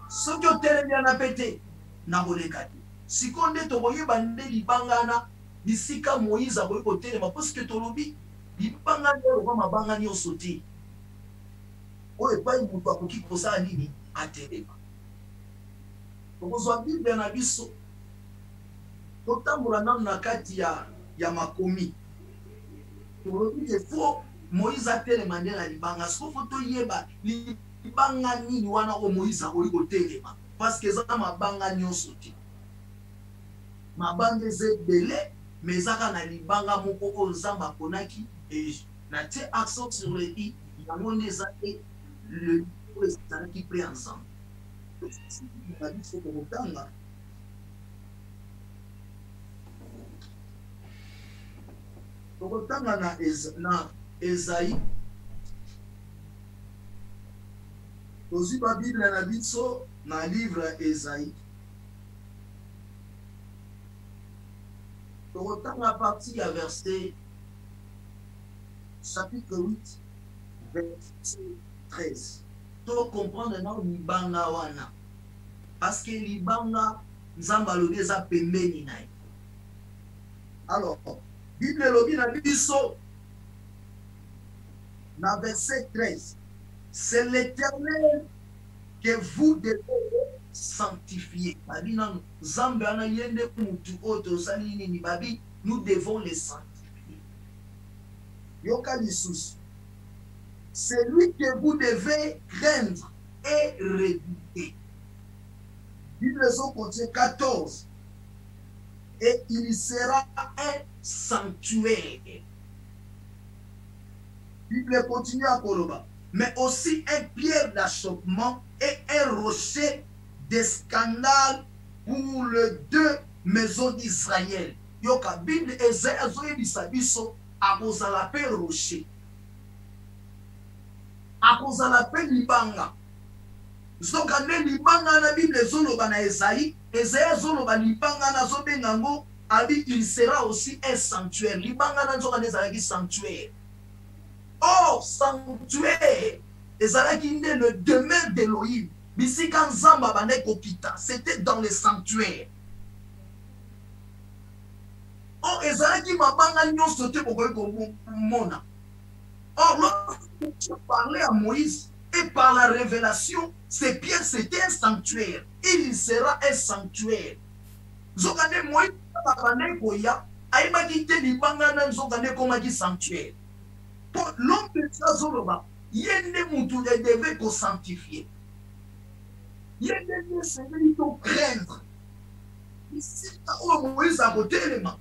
soki otelemi ana pete na koleka te siko nde tokoyeba nde libanga na bisika Moïse akoki kotelema parce que tolobi libanga nde lokwa mabanga nyonso te oyo epai moto akoki kosala nini atelema tokozwa bible na biso totambola nanu na kati ya makomi tolobi ke fo Moïse a tellement de la libanga. Ce qu'il faut te yeba, libanga ni wana o Moïse a oiko telema. Parce que ça ma banga nyon soti. Ma banga ze belé, mais ça na libanga moko o zamba konaki et na te accent sur le i, yango neza et le ça qui pris ensemble. La vie faut que tanga. Ko tanga na Esaïe. Aussi la Bible na biso na livre Esaïe. Autant à partir à verset chapitre 8 verset 13. Pour comprendre maintenant libanga wana. Parce que libanga nzamba lobeza pembeni naye. Alors, Bible lobi na biso dans verset 13, c'est l'Éternel que vous devez sanctifier. Nous devons les sanctifier. C'est lui que vous devez craindre et redouter. Bible contient 14. Et il sera un sanctuaire. Bible continue à Koloba. Mais aussi un pierre d'achoppement et un rocher de scandale pour les deux maisons d'Israël. Yoka Bible Esaïe bisabiso akozala pe rocher. Akozala pe libanga. Zokande libanga na Bible zoloba na Esaïe zoloba libanga na zobengango abi il sera aussi un sanctuaire. Libanga na zokande ezalaki sanctuaire. Oh, sanctuaire, le demeure d'Elohim. C'était dans les sanctuaires. Oh, ezalaki mabanga nyonso te bokoki komona. Or, lorsque tu parlais à Moïse et par la révélation, ces pierres c'était un sanctuaire. Il sera un sanctuaire. Zokane Moïse babane koya, aimaki te libanga na zokane komaki sanctuaire. Pour l'homme de Zazoloba, il y a des gens qui devaient sanctifier. Il y a des gens qui doivent craindre. Ici, où Moïse a voté les mains.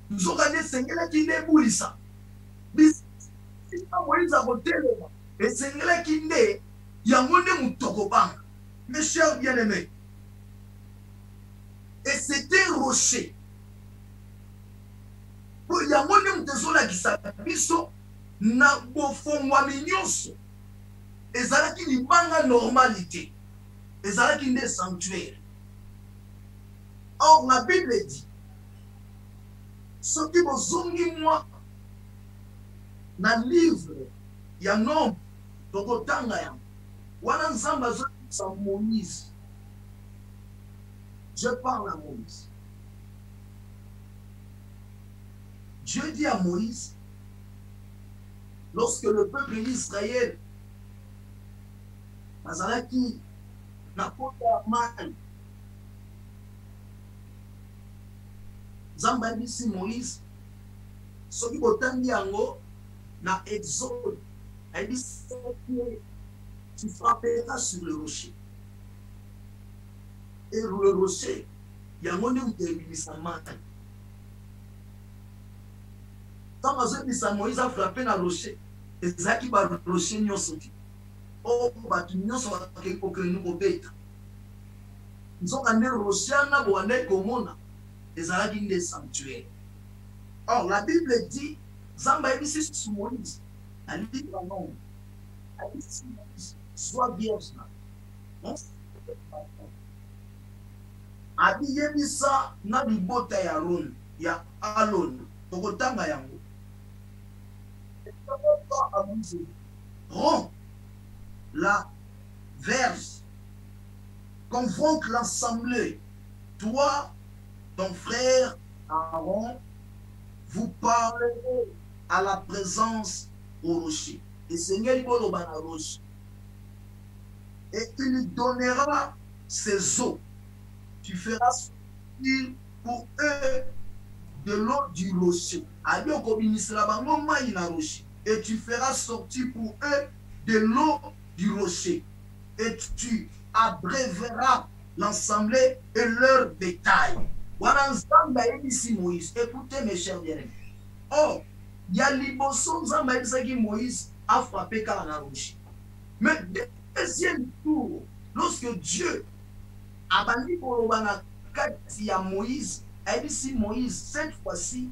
Nous avons des seigneurs qui déboulent ça. Ici, Moïse a voté les mains. Et seigneurs qui ne, il y a un monde qui mes chers bien-aimés. Et c'était un rocher. Il y a un monde qui s'appelle na bofongwami nyonso ezalaki libanga normalité ezalaki nde sanctuaire Or, la Bible dit, ce qui vous ont moi, dans le livre, il y a un homme, donc autant de temps, wana nzamba sa Moïse. Je parle à Moïse. Dieu dit à Moïse, lorsque le peuple d'Israël, Azalaki, n'a pas mal, Zamba dit Moïse, ce qui est en na Exode, elle dit, tu frapperas sur le rocher. Et le rocher, il y a un monde où tu es sa main. Quand Moïse a frappé dans le rocher, et c'est qui va le rocher n'y sorti. Oh, bah tu n'y sorti aucun nouveau bête. Ils ont amené le rocher à Boané Komona, et ça a dit des sanctuaires. Or, la Bible dit, Zamba est ici sur Moïse, elle dit non, elle dit Moïse, sois vierge là. Habillé ça na libota ya Aaron, ya Alon, tokotanga yango. Rends la verse, convoque l'assemblée. Toi, ton frère Aaron, vous parlerez à la présence au rocher. Et Seigneur, il va rocher. Et il lui donnera ses eaux. Tu feras sortir pour eux de l'eau du rocher. Et tu feras sortir pour eux de l'eau du rocher. Et tu abréveras l'assemblée et leur bétail. Écoutez mes chers bien-aimés. Oh, il y a l'Iboson qui Moïse a frappé car la rocher. Mais deuxième tour, lorsque Dieu a banni pour le à Moïse, a dit si Moïse, cette fois-ci,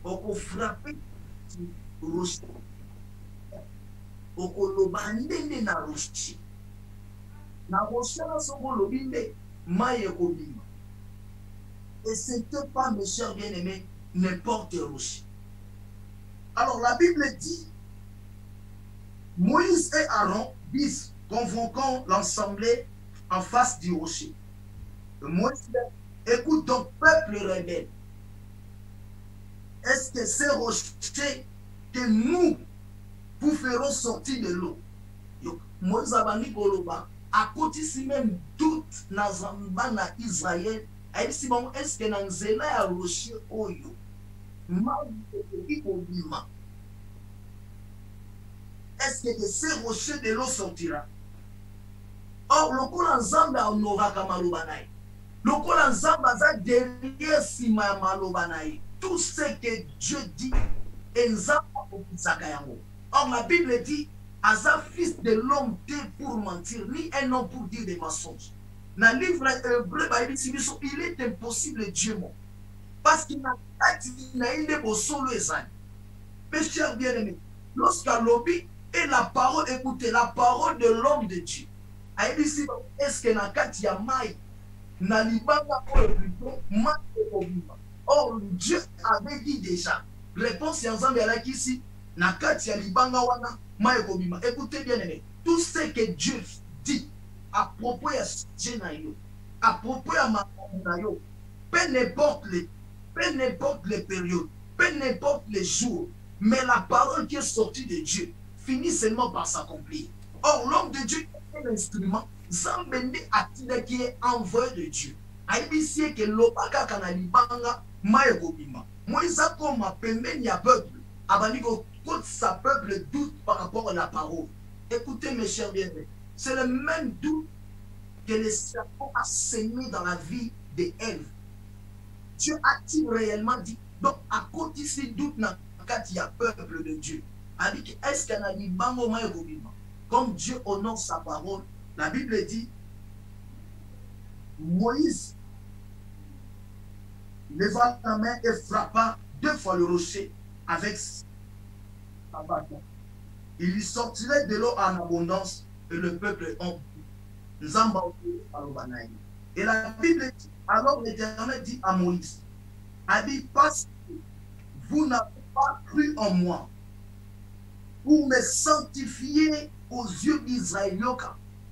on frappé sur le rocher. On le bandé dans le rocher. Dans le rocher, on le bandé, maïe kobima. Et ce n'était pas, mes chers bien-aimés, n'importe rocher. Alors la Bible dit, Moïse et Aaron disent, convoquant l'assemblée en face du rocher. Moïse dit, écoute donc, peuple rebelle, est-ce que c'est rocher que nous vous ferons sortir de l'eau? Moïse a banni Koloba, à côté si même doute na zamba na Israël, a dit si bon, est-ce que dans zela ya rocher oyo, est-ce que de ces rochers de l'eau sortira? Or, le coup ensemble on aura kamalobanaï. Le coup ensemble a derrière sima malobanaï. Tout ce que Dieu dit est ensemble. Or, la Bible dit, Asa fils de l'homme pour mentir, ni un homme pour dire des mensonges. Dans le livre hébreu, il est impossible Dieu mort. Parce qu'il n'a pas dit solo. Mes chers bien-aimés, lorsqu'à lobby et la parole, écoutez, la parole de l'homme de Dieu. Est-ce que dans le ya maï, na libanga or Dieu avait dit déjà, réponse ensemble à la ici, na ya libanga wana maï kobima. Écoutez bien-aimés, tout ce que Dieu dit à propos de sujet na yo, à propos de ma yo, peu n'importe les périodes, peu n'importe les jours, mais la parole qui est sortie de Dieu finit seulement par s'accomplir. Or, l'homme de Dieu est l'instrument, Zambende Atida qui est envoyé de Dieu. Aïbisié que l'obaka kanalibanga maïgobima. Moïse comme a pemben ya peuple, abaniko contre sa peuple doute par rapport à la parole. Écoutez mes chers bien-aimés, c'est le même doute que le serpent a semé dans la vie d'Ève. Dieu a-t-il réellement dit? Donc, à côté de ces doutes, il y a peuple de Dieu. Est-ce qu'il y a dit comme Dieu honore sa parole? La Bible dit, Moïse leva la main et frappa 2 fois le rocher avec sa bâton. Il lui sortirait de l'eau en abondance et le peuple en et la Bible dit, Alors l'Éternel dit à Moïse, a dit, parce que vous n'avez pas cru en moi pour me sanctifier aux yeux d'Israël,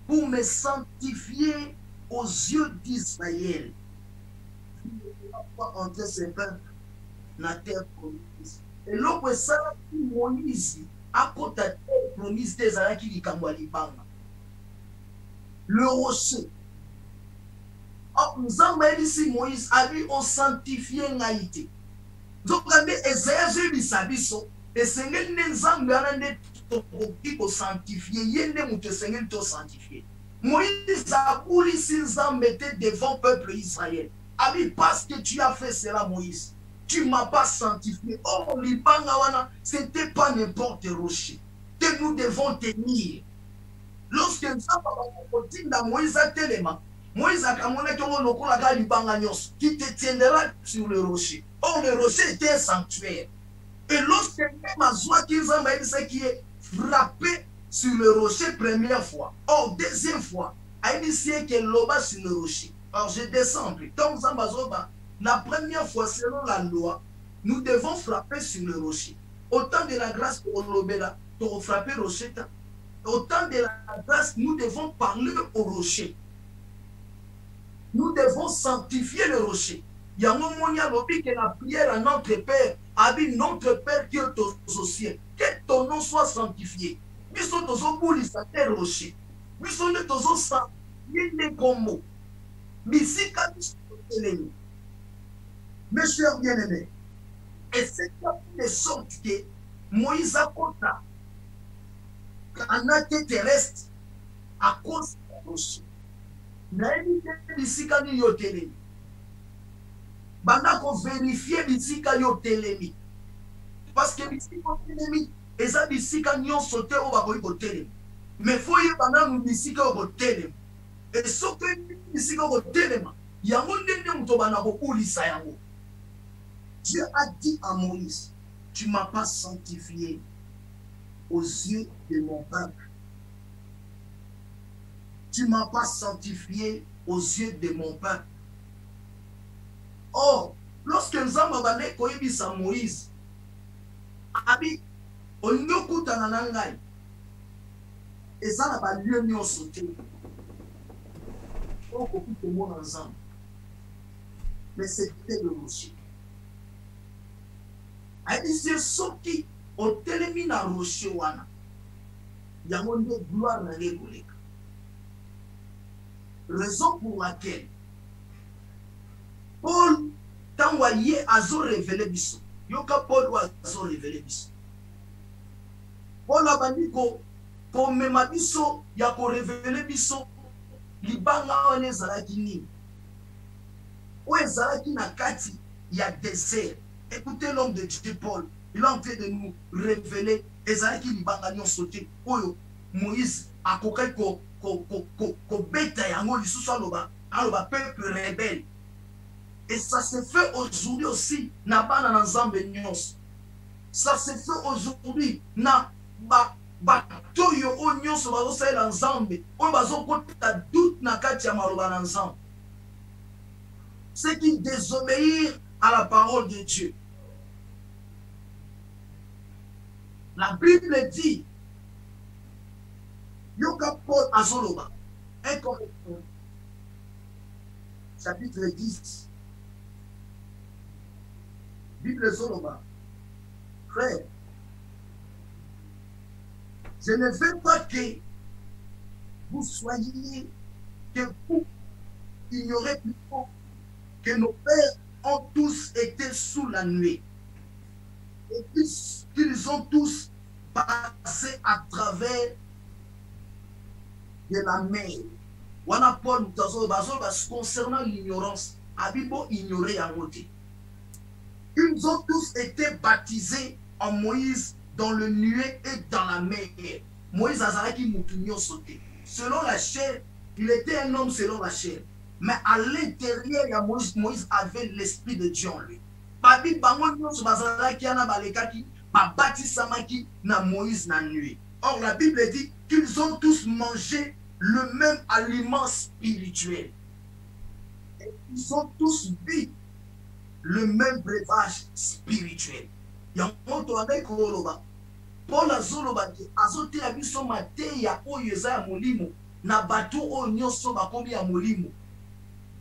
pour me sanctifier aux yeux d'Israël. Vous ne pouvez pas entrer ces peuples dans la terre promise. Et l'autre, ça, Moïse, à côté de la terre promise, le rocher. Nous avons dit Moïse a vu on sanctifié ngaïté. Donc, Esaïe dit ça, et c'est un sanctifié, sanctifié. Moïse a voulu s'en mettre devant le peuple Israël. A dit, parce que tu as fait cela, Moïse, tu ne m'as pas sanctifié. Oh, ce n'était pas n'importe rocher que nous devons tenir. Lorsque nous avons Moïse a tellement, Moïse a qui te tiendra sur le rocher. Or, le rocher était un sanctuaire. Et lorsque même à Zoa qu'ils ont dit qui est frappé sur le rocher première fois, or deuxième fois, a initié que l'oba sur le rocher. Alors je descends plus. Donc, la première fois, selon la loi, nous devons frapper sur le rocher. Autant de la grâce pour l'obéla, pour frapper le rocher, autant de la grâce, nous devons parler au rocher. Nous devons sanctifier le rocher. Il y a un moment que la prière à notre Père a dit notre Père qui est aux cieux, que ton nom soit sanctifié. Nous sommes tous au terre rocher. Nous sommes tous au sanctifié des combos. Mes chers bien-aimés, et c'est de sorte que Moïse a compté en acte terrestre à cause du rocher. Bisika ni yotelemi. Banda ko vérifier bisika yotelemi. Parce que bisika yotelemi, eza bisika nyonso te o bakoyi kotelemi. Mais faut y banda mu bisika yotelemi. Et ce que bisika yotelema, yango ndenge muto bana ko kulisa yango. Dieu a dit à Moïse, tu m'as pas sanctifié aux yeux de mon peuple. Tu ne m'as pas sanctifié aux yeux de mon peuple. Or, lorsque nous avons dit à Moïse, Abi, on ne coûte pas nangai. Et ça n'a pas lieu ni au sauté. On coupe tout le monde ensemble. Mais c'était le rocher. A dit, c'est ce qui, au télémine à rocher, il y a une gloire dans les boulets. Raison pour laquelle Paul t'envoyé à zo révéler biso. Yoka Paul doit zo révéler biso. Paul a bandi ko mema biso ya ko révéler biso libanga wane zalaki ni. Ou zalaki na kati ya désert. Écoutez l'homme de Dieu Paul. Il est en train de nous révéler ezalaki libanga nyon sauté. Oyo Moïse a kokai ko beta yango lisusu aloba peuple rebelle. Et ça se fait aujourd'hui aussi na bana na nzambe nyonso. Ça se fait aujourd'hui na ba toyo o nyonso bazosalela nzambe oyo bazokota doute na kati ya maloba na nzambe. C'est qui désobéir à la parole de Dieu. La Bible dit Yoka Paul Azoloba, 1 Corinthiens, chapitre 10. Bible Zoloba, frère, je ne veux pas que vous soyez, que vous ignorez plutôt que nos pères ont tous été sous la nuée et qu'ils ont tous passé à travers de la mer. Wana Paul concernant l'ignorance, Abibo ignorait à côté. Ils ont tous été baptisés en Moïse dans le nuée et dans la mer. Moïse Azaraki Moutounio sauté. Selon la chair, il était un homme selon la chair. Mais à l'intérieur, il y a Moïse avait l'esprit de Dieu en lui. Babi bango nyonso bazalaki ana balekaki babatisamaki na Moïse na nuée. Or la Bible dit qu'ils ont tous mangé le même aliment spirituel. Et ils ont tous bu le même breuvage spirituel. Il y a un monde avec Koloba. Paul azoloba azoteya biso mateya oyo eza ya molimo na bato oyo nyonso bakomi ya molimo.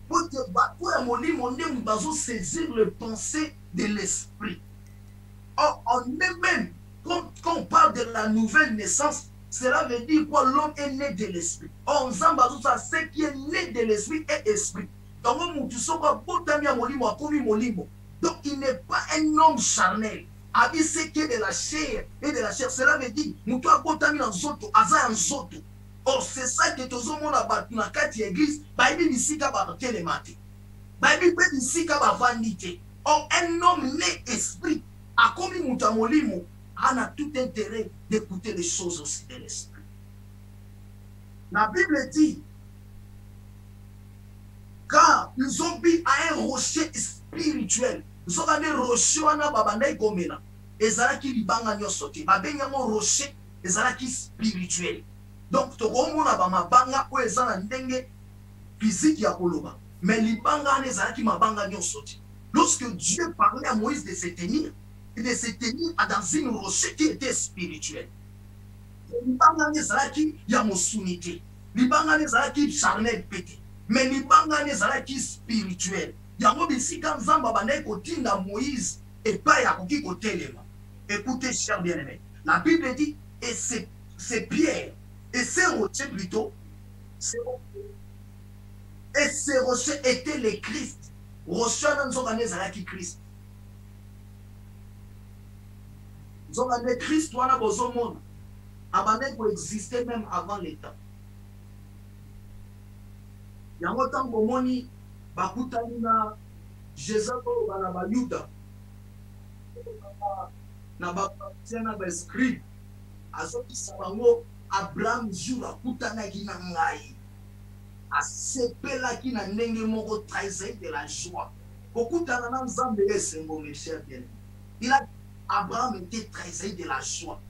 Pour que bato ya molimo ndenge bazosaisir le pensée de l'esprit. Or, on est même, quand on parle de la nouvelle naissance, cela veut dire quoi? L'homme est né de l'esprit. Or, ce qui est né de l'esprit est esprit. Donc, il n'est pas un homme charnel. Abi c'est que de la chair et de la chair. Cela veut dire, mutu akotami na nzoto, aza ya nzoto. Or, c'est ça que tozomona batu na kati ya église, baibi bisika ba telemate. Baibi pe bisika ba vandite. Or, un homme né esprit, a commis mutu molimo, a tout intérêt d'écouter les choses aussi de l'esprit. La Bible dit, car ils ont bu à un rocher spirituel. Ils ont gagné rocher wana babandai komela. Ezalaki libanga nyonso te. Babenga mo rocher ezalaki spirituel. Donc tokomona ba mabanga o ezala ndenge physique ya koloba. Mais libanga ezalaki mabanga nyonso te. Lorsque Dieu parlait à Moïse de se tenir, et de se tenir dans une rocher qui était spirituelle. Libanga ezalaki ya mosunité. Libanga ezalaki charnel pété. Mais libanga ezalaki spirituel. Yango bisika nzamba bandai kotinda Moïse et pas ya koki kotelema. Écoutez, chers bien-aimés. La Bible dit, et c'est Pierre, et ces rochers plutôt, et ces rochers étaient les Christ. Rochers dans son année zalaki Christ. Son année Christ, wana bozo monde. Abandai pour exister même avant les temps. Yango tant bomoni bakutani na Jésus bana ba Yuda na ba tiana ba script azokisa bango Abraham jour akutanaki na ngai asepelaki na ndenge moko trahison de la joie kokutana na Nzambe esengo mes chers bien. Il a Abraham était trahison de la joie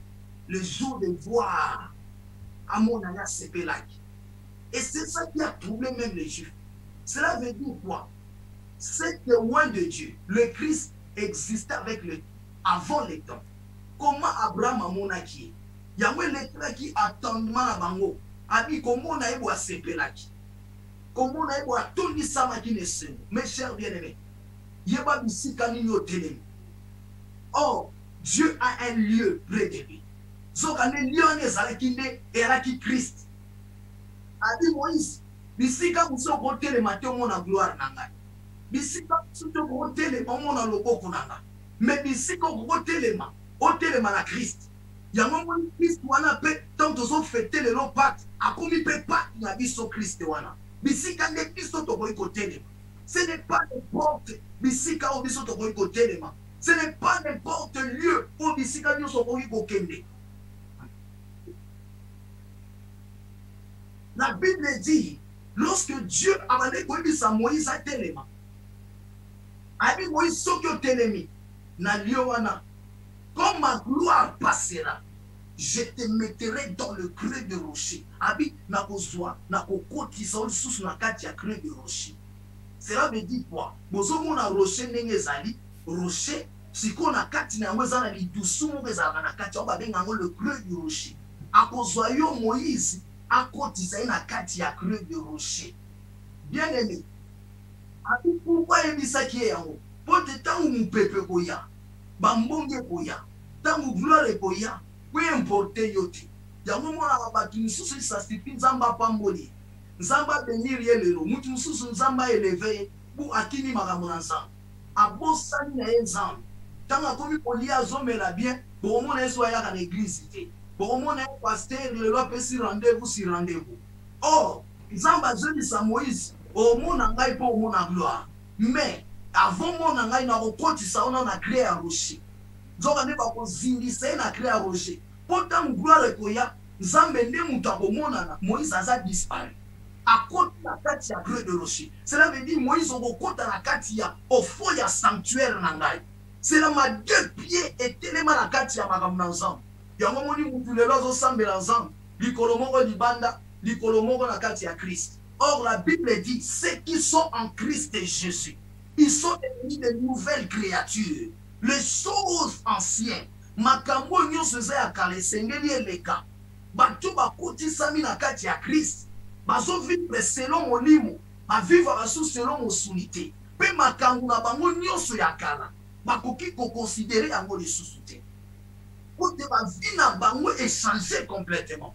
le jour de voir Amonana sepelaki. Et c'est ça qui a troublé même les Juifs. Cela veut dire quoi? C'est que loin de Dieu, le Christ existait avec le avant les temps. Comment Abraham a monaki? Yahweh le qui attendement à bango. Abi comment on a eu à sepelaki? Comment on a eu à tourner ça qui ne sait? Mes chers bien-aimés, yeba bisika ni yo telemi. Or, Dieu a un lieu près de lui. Zokane lion ezalaki nde eraki Christ. Abi Moïse, bisika muso kote le matin mona gloire nanga. Bisika muso kote le mona loboko nanga. Mais bisika kote le ma, kote le ma na Christ. Yango mo Christ wana pe tant tozo fêter le long pacte, akomi pe pas na biso Christ wana. Bisika ne biso to koyi kote le. Ce n'est pas n'importe bisika o biso to koyi kote le ma. Ce n'est pas n'importe lieu où bisika nyoso koyi kokende. La Bible dit, lorsque Dieu a demandé à Moïse à Téléma, a dit Moïse Sokyo Télémi, na liowana, comme ma gloire passera, je te mettrai dans le creux de rocher. Abi na kozwa, na kokoti sa sous na kati ya creux de rocher. Cela veut dire quoi? Bozo mona rocher ndenge zali, rocher, siko na kati na ngweza na lidusumu bezala na kati, oba benga ngo le creux du rocher. Akozwa yo Moïse, à côté de la kati ya creux de rocher. Bien aimé. Pourquoi il dit ça qui est en haut? Pour te temps où mon peuple koya, bambonge koya, tant où gloire koya, peu importe yote. Yango mona babatu mususu ça sipi nzamba pamboli. Nzamba benir yelelo, mutu mususu nzamba élevé pour akini makambo nzamba. Abosani na nzamba. Tant akomi kolia zomela bien, pour mona eso ya ka l'église té. Pour mon pasteur, le roi peut s'y rendez-vous, s'y rendez-vous. Or, Zamba Zénissa Moïse, au monde en gagne pour mon gloire. Mais, avant mon en gagne, on a créé un rocher. Donc, on n'est pas zindi, c'est un créé un rocher. Pourtant, gloire et koya, Zamba ne moutako monana, Moïse a disparu. À côté de la katia creux de rocher. Cela veut dire Moïse au côté de la katia, au fond, il y a sanctuaire nangai. C'est là ma 2 pieds et tellement la katia ma ensemble. Yango moni mutu lelo zo sambela ensemble likolo moko libanda likolo moko na kati ya Christ Or, la Bible dit, ceux qui sont en Christ et Jésus, ils sont devenus de nouvelles créatures. Les choses anciennes, makambo nyonso eza ya kala esengeli eleka. Bato bakotisami na kati ya Christ, bazovivre selon molimo, bavivre basu selon mosunité. Pe makambo na bango nyonso ya kala, bakoki kokonsidere yango lisusu te. Kote ba vie na bango échanger complètement.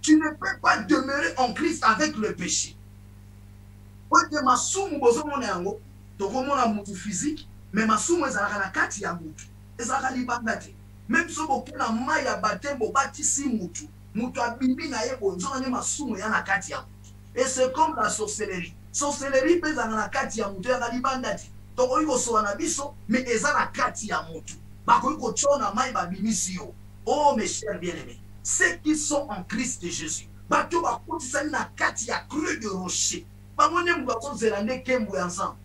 Tu ne peux pas demeurer en Christ avec le péché. Kote masumu bozomona yango, tokomona mutu physique, mais masumu ezalaka na kati ya mutu. Ezalaka libanda te. Même si boke na mai ya batembo batisi mutu, mutu abimbi na ye bonzo na masumu ya na kati ya mutu. Et c'est comme la sorcellerie. Sorcellerie pe ezalaka na kati ya mutu ya libanda te. Tokoki kosoba na biso, mais eza na kati ya mutu. Bakoki kochona mai babimisi yo. Oh mes chers bien-aimés, ceux qui sont en Christ Jésus, bato bakotisani na kati ya creux de rocher. Bango ne mbato zelande kembo ensemble.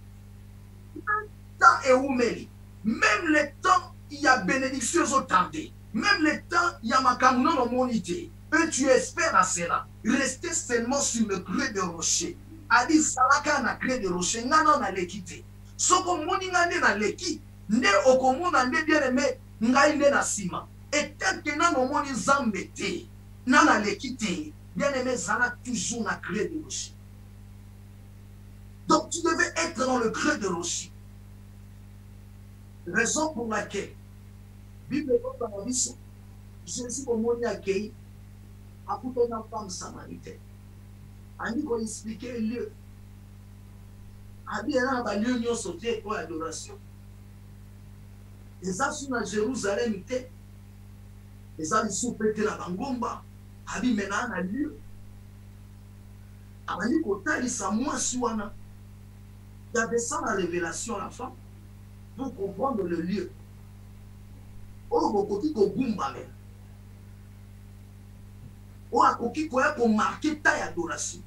Temps et oumeli. Même le temps, il y a bénédiction aux tardé. Même le temps, il y a ma camouflage en monité. Et tu espères à cela. Rester seulement sur le creux de rocher. Adi salaka na creux de rocher. Ngana na l'équité. Soko moni ngane na l'équité. Ne okomona ne bien aimé. Ngai ne na sima. Et tant que nan omoni zambete. Nana l'équité. Bien aimé zala toujours na creux de rocher. Donc tu devais être dans le creux de rocher. Raison pour laquelle Bible dans la vie, Jésus au monde accueilli a coupé une femme samaritaine. A dit qu'on expliquait le lieu. A dit là dans lieu nous sauté pour l'adoration. Et ça sur la Jérusalem était. Et ça ils sont pété la bangomba. A dit maintenant un lieu. A dit qu'on t'a ça moi suana. Il y avait ça la révélation à la femme. Pour comprendre le lieu. Oh, koki ko gumba même. Oh, koki ko pour marquer ta adoration.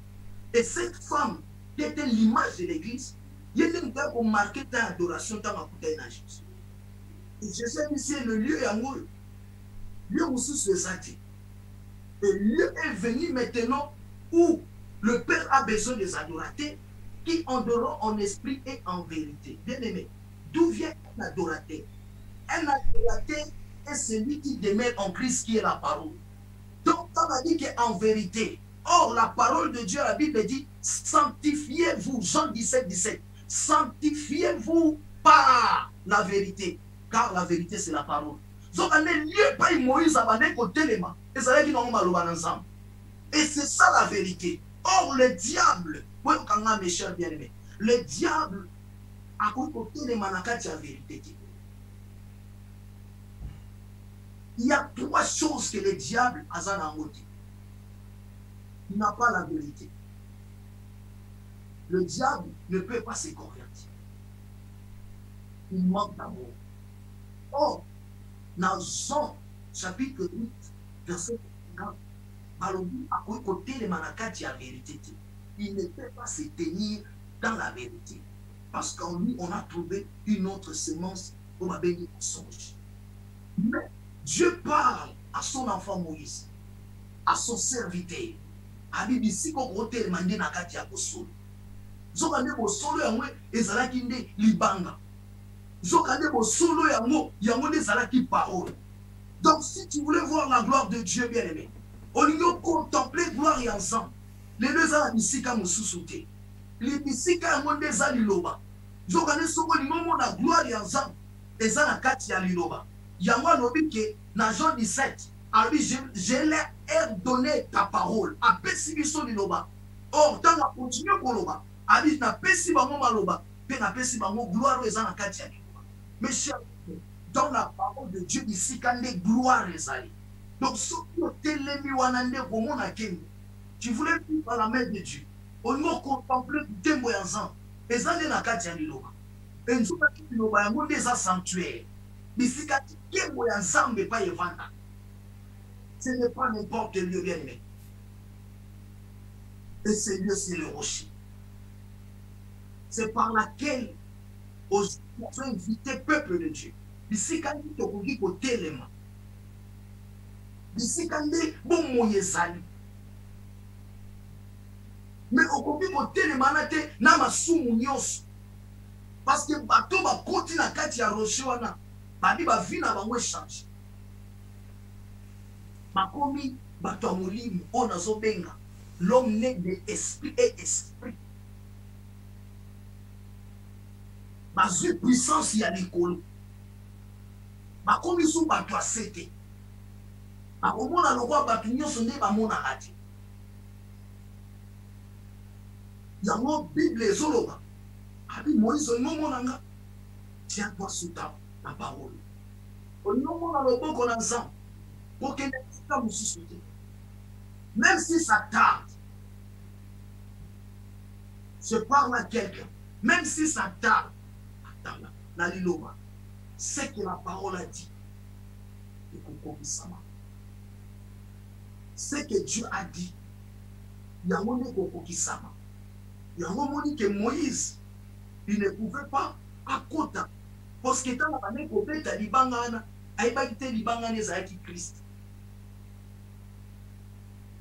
Et cette femme qui était l'image de l'église, il était pour marquer ta adoration dans ma bouteille na Jésus. Et Jésus dit c'est le lieu amour. Lieu où se zati. Et le lieu est venu maintenant où le Père a besoin des adorateurs qui adorent en esprit et en vérité. Bien aimé. D'où vient un adorateur? Un adorateur est celui qui demeure en Christ qui est la parole. Donc, ça va dire qu'en vérité, or la parole de Dieu, la Bible dit, sanctifiez-vous, Jean 17, 17, sanctifiez-vous par la vérité, car la vérité c'est la parole. Donc, on est lieu par Moïse à côté les mains, et ça veut dire qu'on va ensemble. Et c'est ça la vérité. Or, le diable, mes chers bien-aimés, le diable, à côté de manakati la vérité. Il y a trois choses que le diable a dans le monde. Il n'a pas la vérité. Le diable ne peut pas se convertir. Il manque d'amour. Or, dans Jean, chapitre 8, verset 50, à côté de manakati la vérité, il ne peut pas se tenir dans la vérité. Parce qu'en lui, on a trouvé une autre semence pour ma béni songe. Mais Dieu parle à son enfant Moïse, à son serviteur. A dit ici qu'on rote le mandé na kati ya bosolo. Zokande bosolo yango ezalaki nde libanga. Zokande bosolo yango nde ezalaki parole. Donc si tu voulais voir la gloire de Dieu bien aimé, on y contempler gloire et ensemble. Les deux ans bisika mosusu te. Les bisika yango nde ezali loba. Zokande soko limomo na gloire et ensemble. Eza na kati ya liloba. Yango alobi ke na Jean 17. Alors je l'ai donné ta parole. A pesi biso liloba. Or tant a continué koloba. A dit na pesi bango maloba. Pe na pesi bango gloire eza na kati ya liloba. Mes chers, dans la parole de Dieu ici quand les gloires ezali. Donc ce qui était l'emi wanande komona kendo. Tu voulais vivre à la main de Dieu. On nous contempler tembo ensemble. Ezali na kati ya liloba. Enzuka liloba yango nde eza sanctuaire. Bisika tembo ya Nzambe pa evanda. Ce n'est pas n'importe quel lieu bien aimé. Et ce lieu, c'est le rocher. C'est par laquelle on peut inviter le peuple de Dieu. Ici, quand il y a un côté les mains. Ici, quand il y a un bon moyen. Mais okoki kotelema te na masumu nyonso. Parce que bato bakoti na kati ya rocher wana babi bavi na bango échange. Bakomi bato ya molimo oyo nazobenga l'homme né de esprit et esprit. Bazwi puissance ya likolo. Bakomi sou bato ya sete. Bakomona lokwa bato nyonso nde bamonaka te. Yango Bible ezoloba. Abi Moïse onomonanga. Tiens-toi sous ta parole. Onomona loboko na Nzambe. Bokende esika mosusu te. Même si ça tarde. Je parle à quelqu'un. Même si ça tarde. Attends là. Naliloba. C'est que la parole a dit. C'est que Dieu a dit. Yango ne kokokisama. Yango moni que Moïse, il ne pouvait pas à côté. Parce que dans la année kobeta libangana, aibakite libangana ezaki Christ.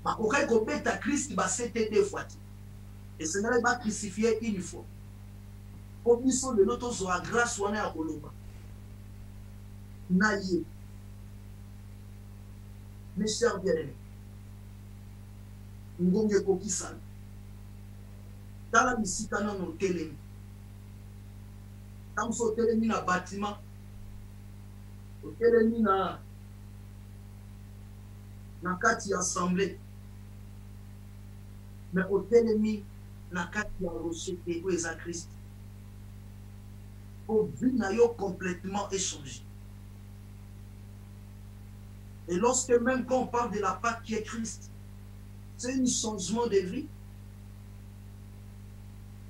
Bakokai kobeta Christ ba c'était deux fois. Et ce n'est pas crucifié une fois. Au biso de notre zoa grâce wana ya koloba. Naïe. Mes chers bien-aimés. Ngonge kokisana. Dans la misika na no telemi. Tam so telemi na bâtiment. O telemi na kati ya assemblée. Mais o telemi na kati ya rocher pe o eza Christ. O vie na yo complètement échangé. Et lorsque même quand on parle de la Pâque qui est Christ, c'est un changement de vie.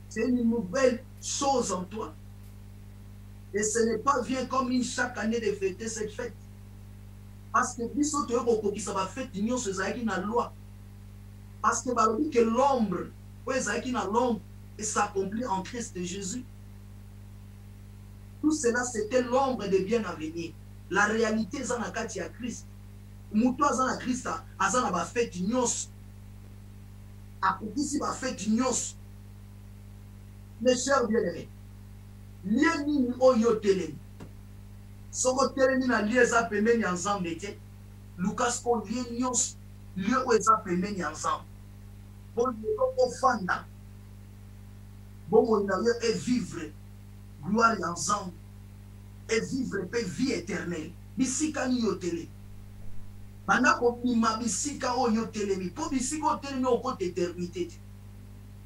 C'est une nouvelle chose en toi. Et ce n'est pas bien comme une chaque année de fêter cette fête. Parce que biso to ça va fête union ce zaki na loi. Parce que bah que l'ombre, ouais zaki na l'ombre et s'accomplit en Christ Jésus. Tout cela c'était l'ombre des biens à venir. La réalité c'est na kati ya Christ. Muto azana Christ azana ba fête union. Akokisi ba fête union. Mes chers bien-aimés, lié nini oyo telemi. Soko telemi na lié za pemeni ensemble te. Lucas ko lié nyos, lié o za pemeni ensemble. Bon lié ko fanda. Bon na lié et vivre gloire ensemble et vivre paix vie éternelle. Bisika ni yo telemi. Bana ko bima bisika oyo telemi. Po bisika o telemi o côté éternité.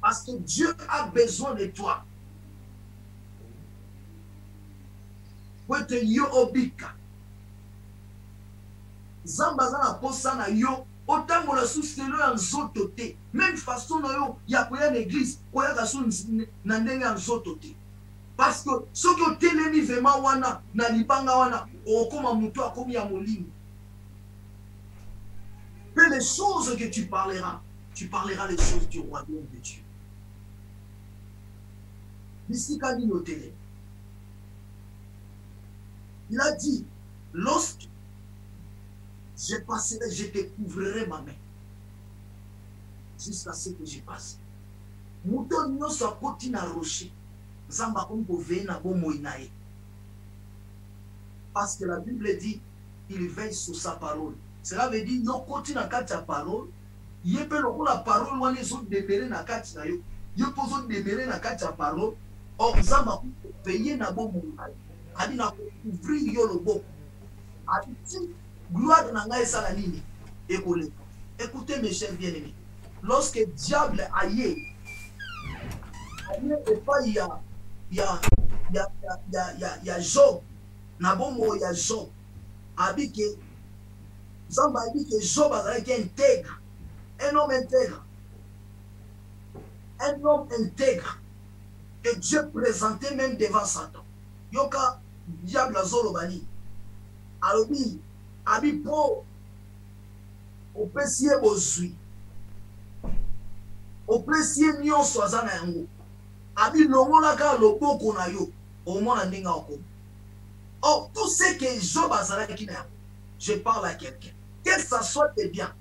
Parce que Dieu a besoin de toi. Pour te yo obika. Zamba za na posa na yo. Autant la souci en zotote. Même façon na yo ya koya l'église. Koya ka sou na ndenge en zotote. Parce que ce que telemi vraiment wana na libanga wana okoma mutu akomi ya molimo. Mais les choses que tu parleras les choses du royaume de Dieu. Il a dit, lorsque je passerai, je te couvrirai ma main. Jusqu'à ce que je passe. Mouton nous soit côté na rocher. Zamba comme pour venir na bon moinae. Parce que la Bible dit, il veille sur sa parole. Cela veut dire, nous côté na kati ya parole. Il peut la parole wana sont demeurer na kati na yo. Yo pozo demeurer na kati ya parole. Or, Zamba veiller na bon moinae. Adi na couvrir yo le bon. Adi gloire na ngai sala nini. Écoutez mes chers bien-aimés. Lorsque diable aille et pas il y a Job. Na bon mot il y a Job. Abi que Zamba dit que Job a été intègre. Un homme intègre. Un homme intègre. Et Dieu présentait même devant Satan. Yoka diable azolobani. Alobi abi po opesie bozui. Opesie nyonso azana yango. Abi longola ka loboko na yo. Omona ndinga oko. Oh, tout ce que Job azalaki na. Je parle à quelqu'un. Que ça soit des biens,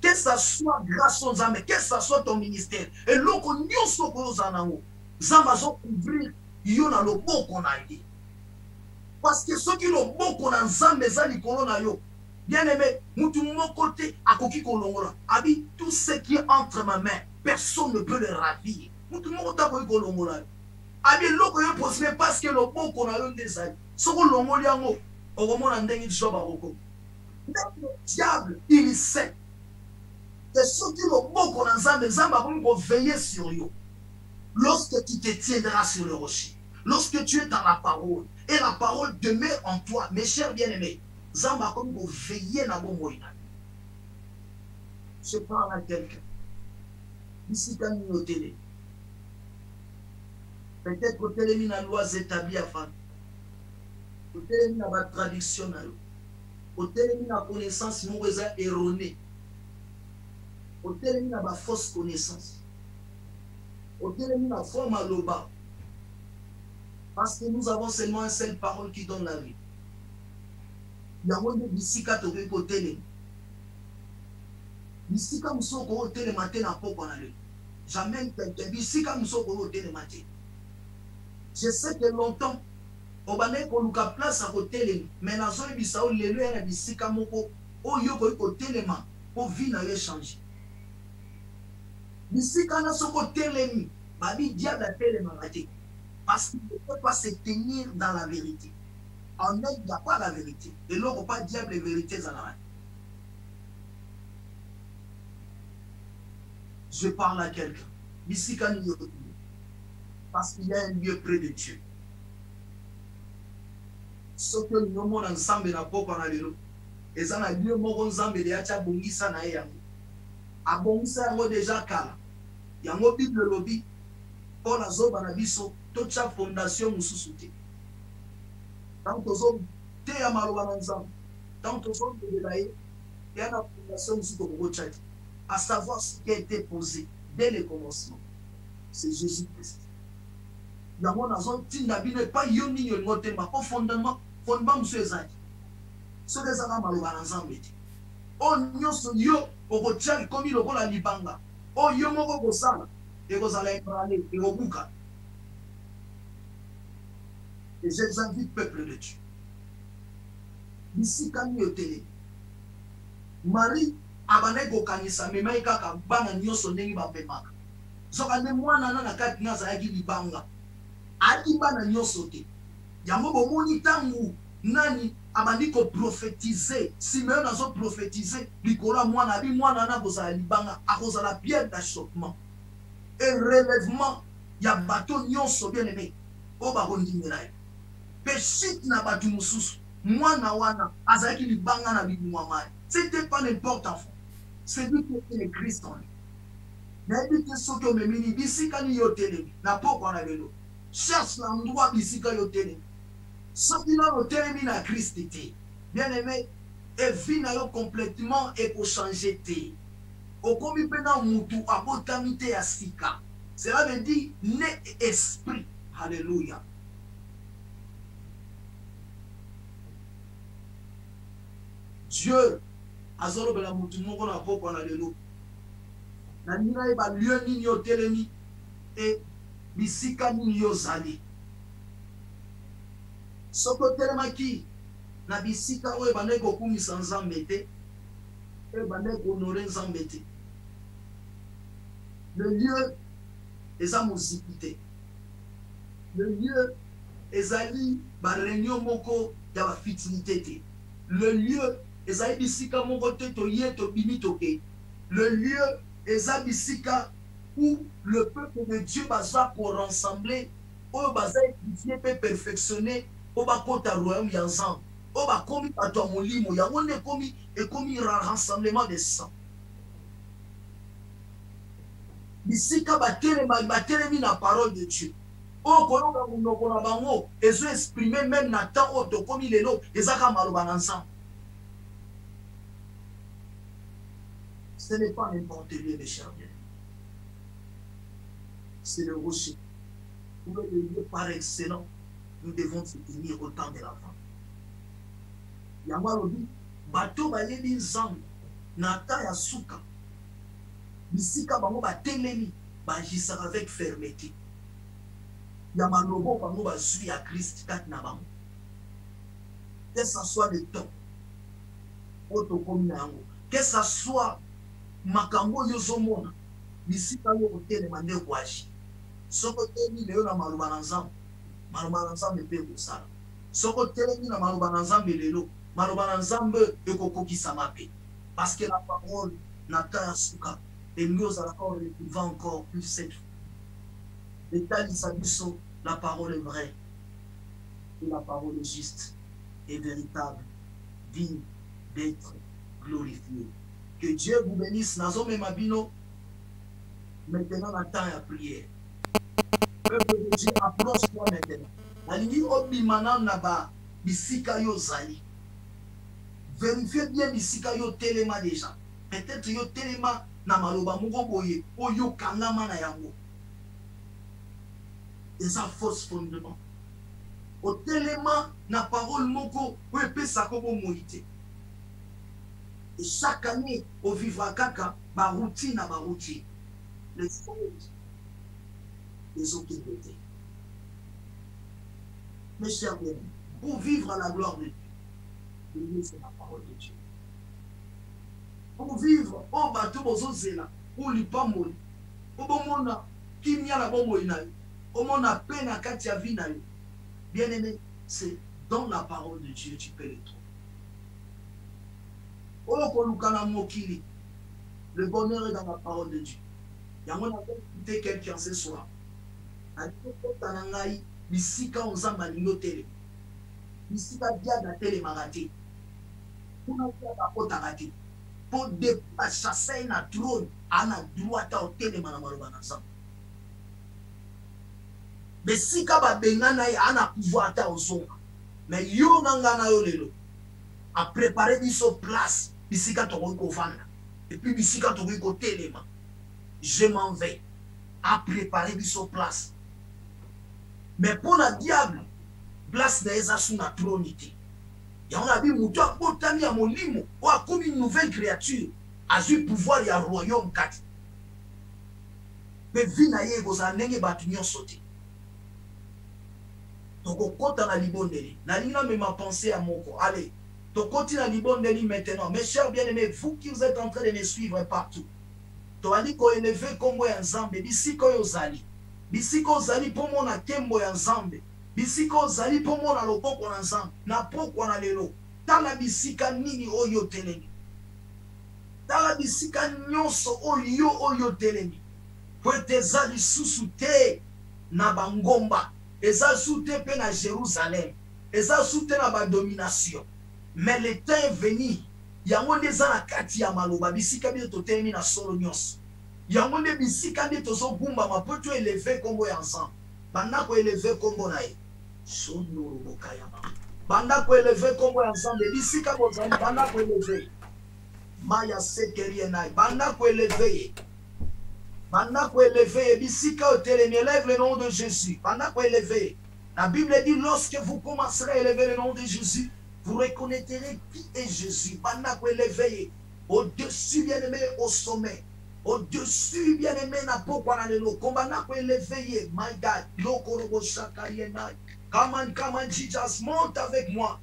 que ça soit grâce aux âmes, que ça soit ton ministère. Et l'autre, nous sommes aux âmes. Zamba zo ouvrir yo na loboko na ye. Parce que ceux qui loboko na nzambe za likolo na yo. Bien aimé, mutu moko te akoki kolongola. Abi tout ce qui est entre ma main, personne ne peut le ravir. Mutu moko ta koki kolongola. Abi loko yo possible parce que loboko na yo ndezali. Soko longoli yango okomona ndenge joba roko. Le diable, il sait. Et ceux qui loboko na nzambe nzambe akoki veiller sur yo. Lorsque tu te tiendras sur le rocher, lorsque tu es dans la parole, et la parole demeure en toi, mes chers bien-aimés, Zamba comme vous veillez dans vos moyens. Je parle à quelqu'un. Ici, quand nous sommes télé, peut-être que télé na loi établie à faire, que télé na la traduction, que télé na connaissance erronée, que télé na la fausse connaissance. Parce que nous avons seulement une seule parole qui donne la vie. Il y a un bisika to ko tele. Bisika muso ko tele matin na poko na le. Jamais quelqu'un bisika muso ko tele matin. Je sais que longtemps on va mettre ko place à côté mais na zone bisao lelo ya bisika moko o yo ko tele ma pour vie na ye changer. Bisika na soko telemi, babi diable a telema raté. Parce qu'il ne peut pas se tenir dans la vérité. En elle, il n'y a pas la vérité. Et l'autre pas diable et vérité dans la main. Je parle à quelqu'un. Bisika ni yo. Parce qu'il y a un lieu près de Dieu. Ce que nous avons ensemble na poko na lelo. Et ça na lieu moko nzambe de acha bongisa na yango. Abongisa yango déjà kala. Yango Bible lobi pour la zoba na biso toute chaque fondation mususu te. Tant tozo te ya maloba na nzambe. Tant tozo de laye ya na fondation mususu ko chati. À savoir ce qui a été posé dès le commencement. C'est Jésus-Christ. Yango na zone tinda bine pas yoni yo ngote ma ko fondement mususu ezaki. Ce des ana maloba na nzambe te. O nyoso yo ko chati komi lokola libanga. Oh, yo moko kosala ekozala eprale ekobuka. Et j'exinvite peuple de Dieu. Bisika ni otele. Marie abane kokanisa memai kaka bana nyonso ndenge bapemaka. Soka ne mwana na kati na zayaki libanga. Aki bana nyonso te. Yango bomoni tangu nani abandi ko prophétiser. Simeon nazo prophétiser likola mwana bi mwana na kozala libanga akozala pierre d'achoppement et relèvement ya bateau nyonso bien aimé o ba kondimela pechit na batu mususu mwana wana azalaki libanga na bibumwa mai. C'était pas n'importe enfant, c'est lui qui était le Christ en lui. Na bi te soki omemini bisika ni yo telemi na poko na lelo cherche l'endroit bisika yo telemi. Soki na yo telemi na Christ te bien aimé et vie na yo complètement et pour changer te. Okomi pena mutu abotami te ya sika. Cela veut dire né esprit. Alléluia. Dieu azolo bela mutu moko na poko na lelo. Na nina eba lieu nini yo telemi et bisika nini yo zali. Soko telemaki na bisika oyo bande kokumisa nzambe te e bande honore nzambe te. Le lieu eza moziki te. Le lieu ezali ba réunion moko ya ba fitilité te. Le lieu ezali bisika moko te toye tobimi toke. Le lieu eza bisika où le peuple de Dieu baza pour rassembler, oyo baza étudier pe perfectionner o ba kota royaume ya nzambe. O ba komi bato ya molimo yango nde ekomi rassemblement des saints. Bisika batelemi na parole de Dieu. O kolonga monoko na bango ezo exprimer même na temps oyo tokomi lelo ezaka maloba na nzambe. Ce n'est pas n'importe lieu, mes chers bien. C'est le rocher. Pour le lieu par excellent, nous devons se tenir au temps de la fin. Yango alobi bato bayebi nzambe na ta ya suka bisika bango batelemi bagisaka avec fermeté ya malobo bango bazwi ya Christ kati na bango. Que ça soit le temps que ça soit makambo yozomona bisika yo kotelema nde kwaji soko telemi lelo na maloba na Nzambe mpe kosala soko telemi na maloba na Nzambe lelo maloba na Nzambe ekokokisama mpe parce que la parole n'atteint à suka et nous allons retrouver encore plus cette fois. La parole est vraie et la parole est juste et véritable, digne d'être glorifié. Que Dieu vous bénisse. Nazo Memabino, maintenant la temps à prière. Peuple de Dieu, approche-toi maintenant. Alingi obimana naba bisika yo zali. Vérifiez bien bisika yo telema déjà. Peut-être yo telema na maloba moko boye oyo kangama na yango. Des fausses fondements. Au téléma, na parole moko, ou epesa kobo moïté. Et chaque année, au vivra kaka, ba routine à ba routine. Les choses, les autres côtés. Mes chers amis, pour vivre à la gloire de Dieu, c'est la parole de Dieu. Pour vivre, oh bateau bozo zela, ou lipa moli, ou bomona, qui n'y a la bombo inaï, ou mona peine à katia vinaï. Bien-aimé, c'est dans la parole de Dieu tu peux le trouver. Oh, kolukana mokili. Le bonheur est dans la parole de Dieu. Il y a mon écouté quelqu'un ce soir. A dit que tanangai bisika onzamba linotele. Bisika dia na tele marate. Pour na dia ba kota rate. Pour dépasser na trône, ana droit au tele manamaloba na nzamba. Mais si kaba bengana ya ana pouvoir ta osonga. Mais yo nangana yo lelo. A préparer biso place bisika to ko vanda. Et puis bisika to ko telema. Je m'en vais à préparer biso place. Mais pour la diable, place na eza sous na tronité. Ya on a vu muto akotami ya molimo ou a comme une nouvelle créature a eu pouvoir ya royaume kati. Mais vi na ye goza ndenge batu nyonso te. Donc, quand on a libondeli, n'a même pensé à mon corps. Allez, donc continue à libondeli maintenant. Mes chers bien-aimés, vous qui vous êtes en train de me suivre partout, tu as dit qu'on est élevé comme moi ensemble. Bisi ko yozali, bisi ko zali pour mon akembo ensemble. Bisi ko zali pour mon aloboko ensemble. Na poko na lelo. Tala bisika nini oyo telemi. Tala bisika nyonso oyo telemi. Poete zali susute na bangomba. Eza soute pe na Jérusalem. Eza soute na ba domination. Mais le temps est venu. Yango ndeza na kati ya maloba bisika bi to temi na solo nyos. Yango nde bisika nde to so bumba mapoto élevé kombo ya ensemble. Banda ko élevé kombo na ye. Sono bokaya ba. Banda ko élevé kombo ya ensemble bisika bozali banda ko élevé. Maya sekerie na banda ko élevé. Pendant qu'on est élevé, élève le nom de Jésus. Pendant qu'on est élevé, la Bible dit lorsque vous commencerez à élever le nom de Jésus, vous reconnaîtrez qui est Jésus. Pendant qu'on est élevé, au-dessus, bien-aimé, au sommet. Au-dessus, bien-aimé, n'a pas quoi dans le combat. Pendant qu'on est élevé, my God, l'okorobo shakariena. Come on, Jesus, monte avec moi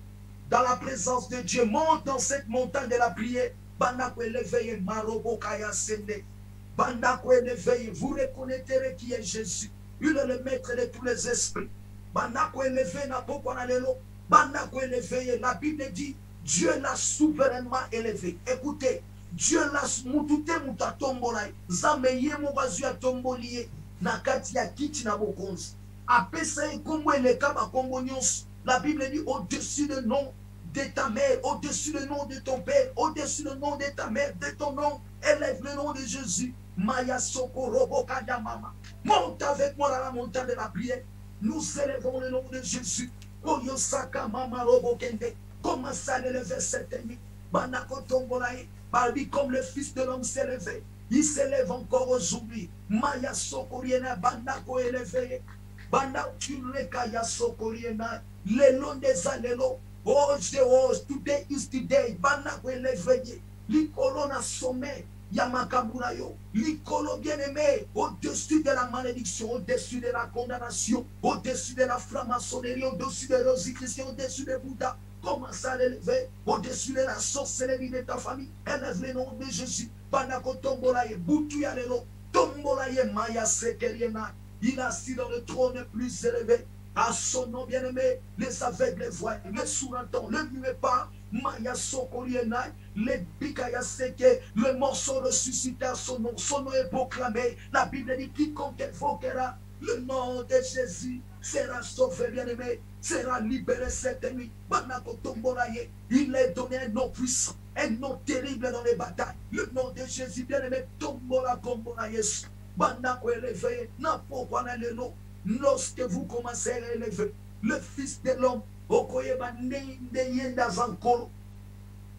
dans la présence de Dieu. Monte dans cette montagne de la prière. Pendant qu'on est élevé, marobo kaya sende. Banda ko élevé, vous reconnaîtrez qui est Jésus. Il est le maître de tous les esprits. Banda ko élevé, n'a pas quoi dans Banda ko élevé, la Bible dit, Dieu l'a souverainement élevé. Écoutez, Dieu l'a mutute muta tombolai. Zameye mo bazua tombolier. Na kati ya kiti na bokonzi. Apesa kombo eleka ba kombo nyonso. La Bible dit au-dessus du nom de ta mère, au-dessus du nom de ton père, au-dessus du nom de ta mère, de ton nom, élève le nom de Jésus. Maya Sokorobo Kadamama. Monte avec moi dans la montagne de la prière. Nous élevons le nom de Jésus. Oyosaka Mama Robo Kende. Commence à l'élever cette nuit. Banako Tombolaye. Barbie comme le Fils de l'homme s'est élevé. Il s'élève encore aujourd'hui. Maya Sokoriena Bandako élevé. Banda Tureka Ya Sokoriena. Le long des anneaux. Oh, today is today. Banako élevé. L'Icolona sommet. Yamakaburayo, l'icolo bien-aimé, au-dessus de la malédiction, au-dessus de la condamnation, au-dessus de la franc-maçonnerie, au-dessus de Rosicchristian, au-dessus de Bouddha. Commence à l'élever au-dessus de la sorcellerie de ta famille. Élève le nom de Jésus. Banako tombolaye, boutouyanelo, tombolaye, maya sekeriena. Il est assis dans le trône le plus élevé. À son nom bien-aimé, les aveugles voient, les sourds-entendent, le muet pas. Maya sokoriena, les bikaya seke, le morceau ressuscité à son nom est proclamé. La Bible dit quiconque invoquera le nom de Jésus sera sauvé, bien-aimé, sera libéré cette nuit. Il est donné un nom puissant, un nom terrible dans les batailles. Le nom de Jésus, bien-aimé, tombola kombola Yesu. Banako élevé, n'a pas le nom. Lorsque vous commencez à élever le Fils de l'homme, okoyeba nde yenda zankolo,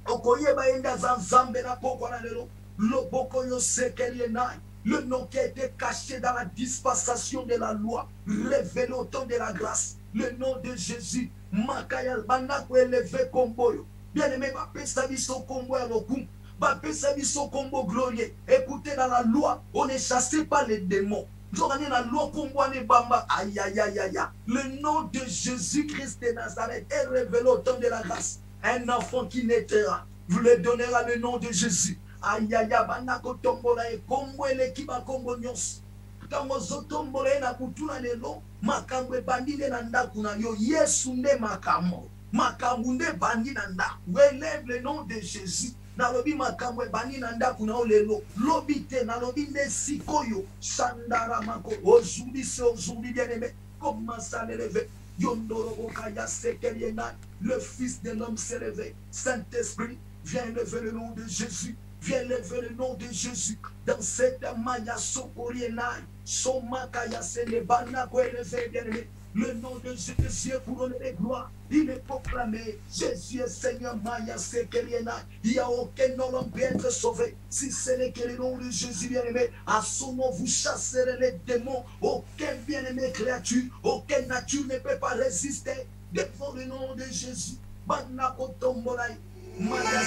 okoyeba yenda zanzambe na pokwana lelo, loboko yo sekelienai. Le nom qui a été caché dans la dispensation de la loi, révélé au temps de la grâce. Le nom de Jésus, Makayal Banako élevé Komboyo. Bien-aimé, Bapé Sabiso Kombo Elokum, Bapé Sabiso Kombo glorieux. Écoutez, dans la loi, on est chassé par les démons. La loi Kombo Bamba, aïe aïe aïe aïe. Le nom de Jésus-Christ de Nazareth est révélé au temps de la grâce. Un enfant qui naîtra, vous le donnera le nom de Jésus. Aïe aïe aïe, banako tombola e kombo elekiba kombo nyos. Kango zotombola e na kutuna lelo, makambo bandile na ndaku na yo, Yesu nde makamo. Makambo nde bandi na ndaku. Élève le nom de Jésus. Na lobi makambo bandi na ndaku na lelo. Lobi te na lobi nde sikoyo. Shandara mako. Aujourd'hui c'est aujourd'hui bien-aimé. Commence à l'élever. Yondoro kaya sekeliena. Le Fils de l'homme s'est levé. Saint-Esprit, viens lever le nom de Jésus. Viens lever le nom de Jésus dans cette maya sokoriena. Somakaya senebana ko élevé bien-aimé. Le nom de Jésus est couronné de gloire. Il est proclamé. Jésus est Seigneur maya sekeriena. Il n'y a aucun nom qui peut être sauvé. Si ce n'est que le nom de Jésus bien-aimé, à son nom vous chasserez les démons. Aucun bien-aimé créature, aucune nature ne peut pas résister devant le nom de Jésus. Banako tombolai. Maya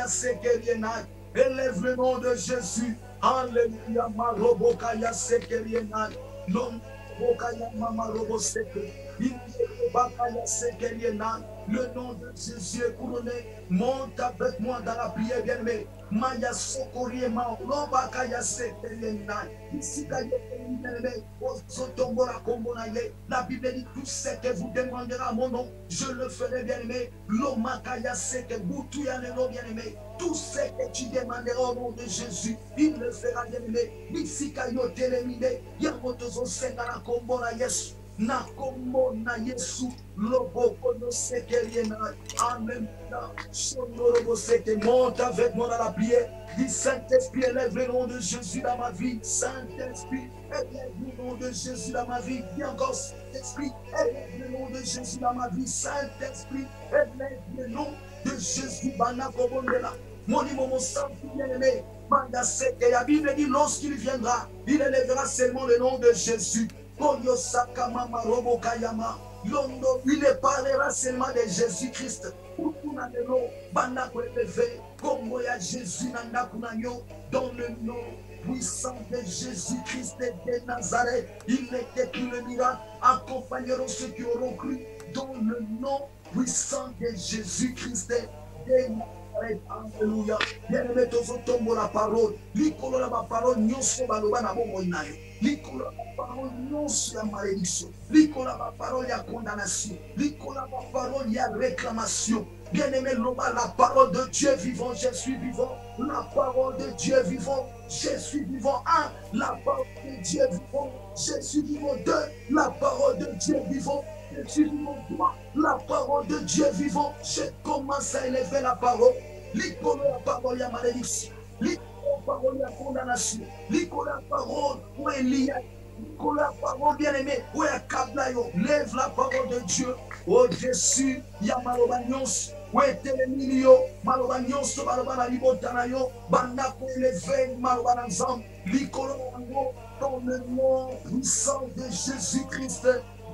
sekeriena. Élève le nom de Jésus. Alléluia. Marobokaya sekeriena. Lomokaya mama robo seke. Le nom de Jésus est couronné. Monte avec moi dans la prière, bien-aimé. Maya sokoriema. Lobakaya sekeriena. Ici, la Bible dit tout ce que vous demanderez à mon nom, je le ferai, bien-aimé. Lomakaya seke boutuyanelo, bien-aimé. Tout ce que tu demanderas au nom de Jésus, il le fera, bien-aimé. Mixikayo telemide, yamotozo sengara kombona Yesu. Na kombo na Yesu, loboko no sekeriena. Amen. Monte avec moi dans la prière. Dis Saint-Esprit, élève le nom de Jésus dans ma vie. Saint-Esprit, élève le nom de Jésus dans ma vie. Dis encore Saint-Esprit, élève le nom de Jésus dans ma vie. Saint-Esprit, élève le nom de Jésus. Banakobondela. Mon mon sang bien-aimé. La Bible dit lorsqu'il viendra, il élèvera seulement le nom de Jésus. Il ne parlera seulement de Jésus-Christ. Jésus dans le nom puissant de Jésus-Christ de Nazareth. Il était tout le miracle. Accompagneront ceux qui auront cru dans le nom puissant de Jésus-Christ de Nazareth. Alléluia. Bien-aimé, tombe la parole. L'icône la parole, nous sommes à l'icône la parole, non sur la malédiction. L'icône la parole, il y a condamnation. L'icône la parole, il y a réclamation. Bien-aimé, la parole de Dieu vivant, je suis vivant. La parole de Dieu vivant, je suis vivant. Un, la parole de Dieu vivant, je suis vivant. Deux, la parole de Dieu vivant. Je suis vivant. La parole de Dieu vivant, je commence à élever la parole. L'icône la parole, il y a malédiction. L'icône la parole, il y a condamnation. condamnation. La parole, où est lié. La parole bien-aimé, où est Kablayo. Lève la parole de Dieu. Oh Jésus, Yamalobanyos. Où est Télémilio. Malobanyos, Malobana Libotanayo. Banako élevé, Malobanazam. Likolobango. Dans le nom puissant de Jésus-Christ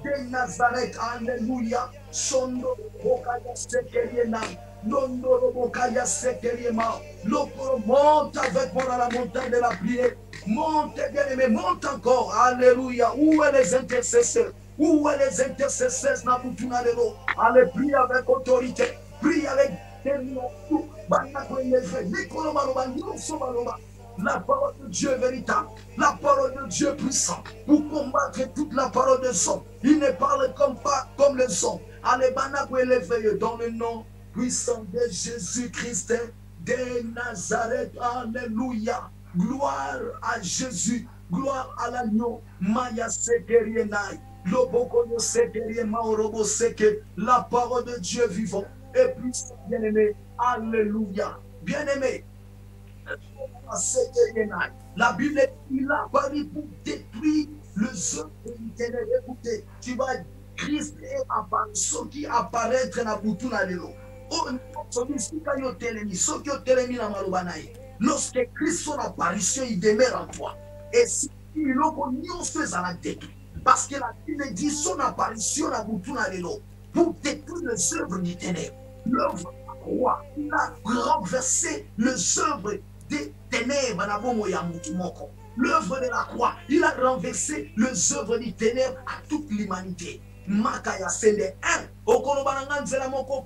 de Nazareth. Alléluia. Sondo Bokaya Sekeriena. Londo Bokaya Sekeriema. L'eau monte avec moi dans la montagne de la prière. Monte, bien-aimé, monte encore. Alléluia. Où est les intercesseurs? Où est les intercesseurs? Allez, prie avec autorité. Prie avec détermination. La parole de Dieu véritable, la parole de Dieu puissant, pour combattre toute la parole de son. Il ne parle pas comme le son. Allez, dans le nom puissant de Jésus-Christ de Nazareth. Alléluia. Gloire à Jésus. Gloire à l'agneau. Maya sekerienai. Lobokono sekeriema orobo seke. La parole de Dieu vivant et puissant, bien-aimé. Alléluia. Bien-aimé. La Bible est il a apparu pour détruire le œuvre du ténèbre. Écoutez, tu vas Christ est apparu, ce qui apparaît dans la bouton à l'élo. Lorsque Christ son apparition, il demeure en toi. Et si il fait à la détruire, parce que la Bible dit son apparition à bouton à l'élo pour détruire les œuvres du ténèbre. L'œuvre de la croix, il a renversé les œuvres des ténèbres. L'œuvre de la croix, il a renversé les œuvres du ténèbre à toute l'humanité. Makaya Sende 1.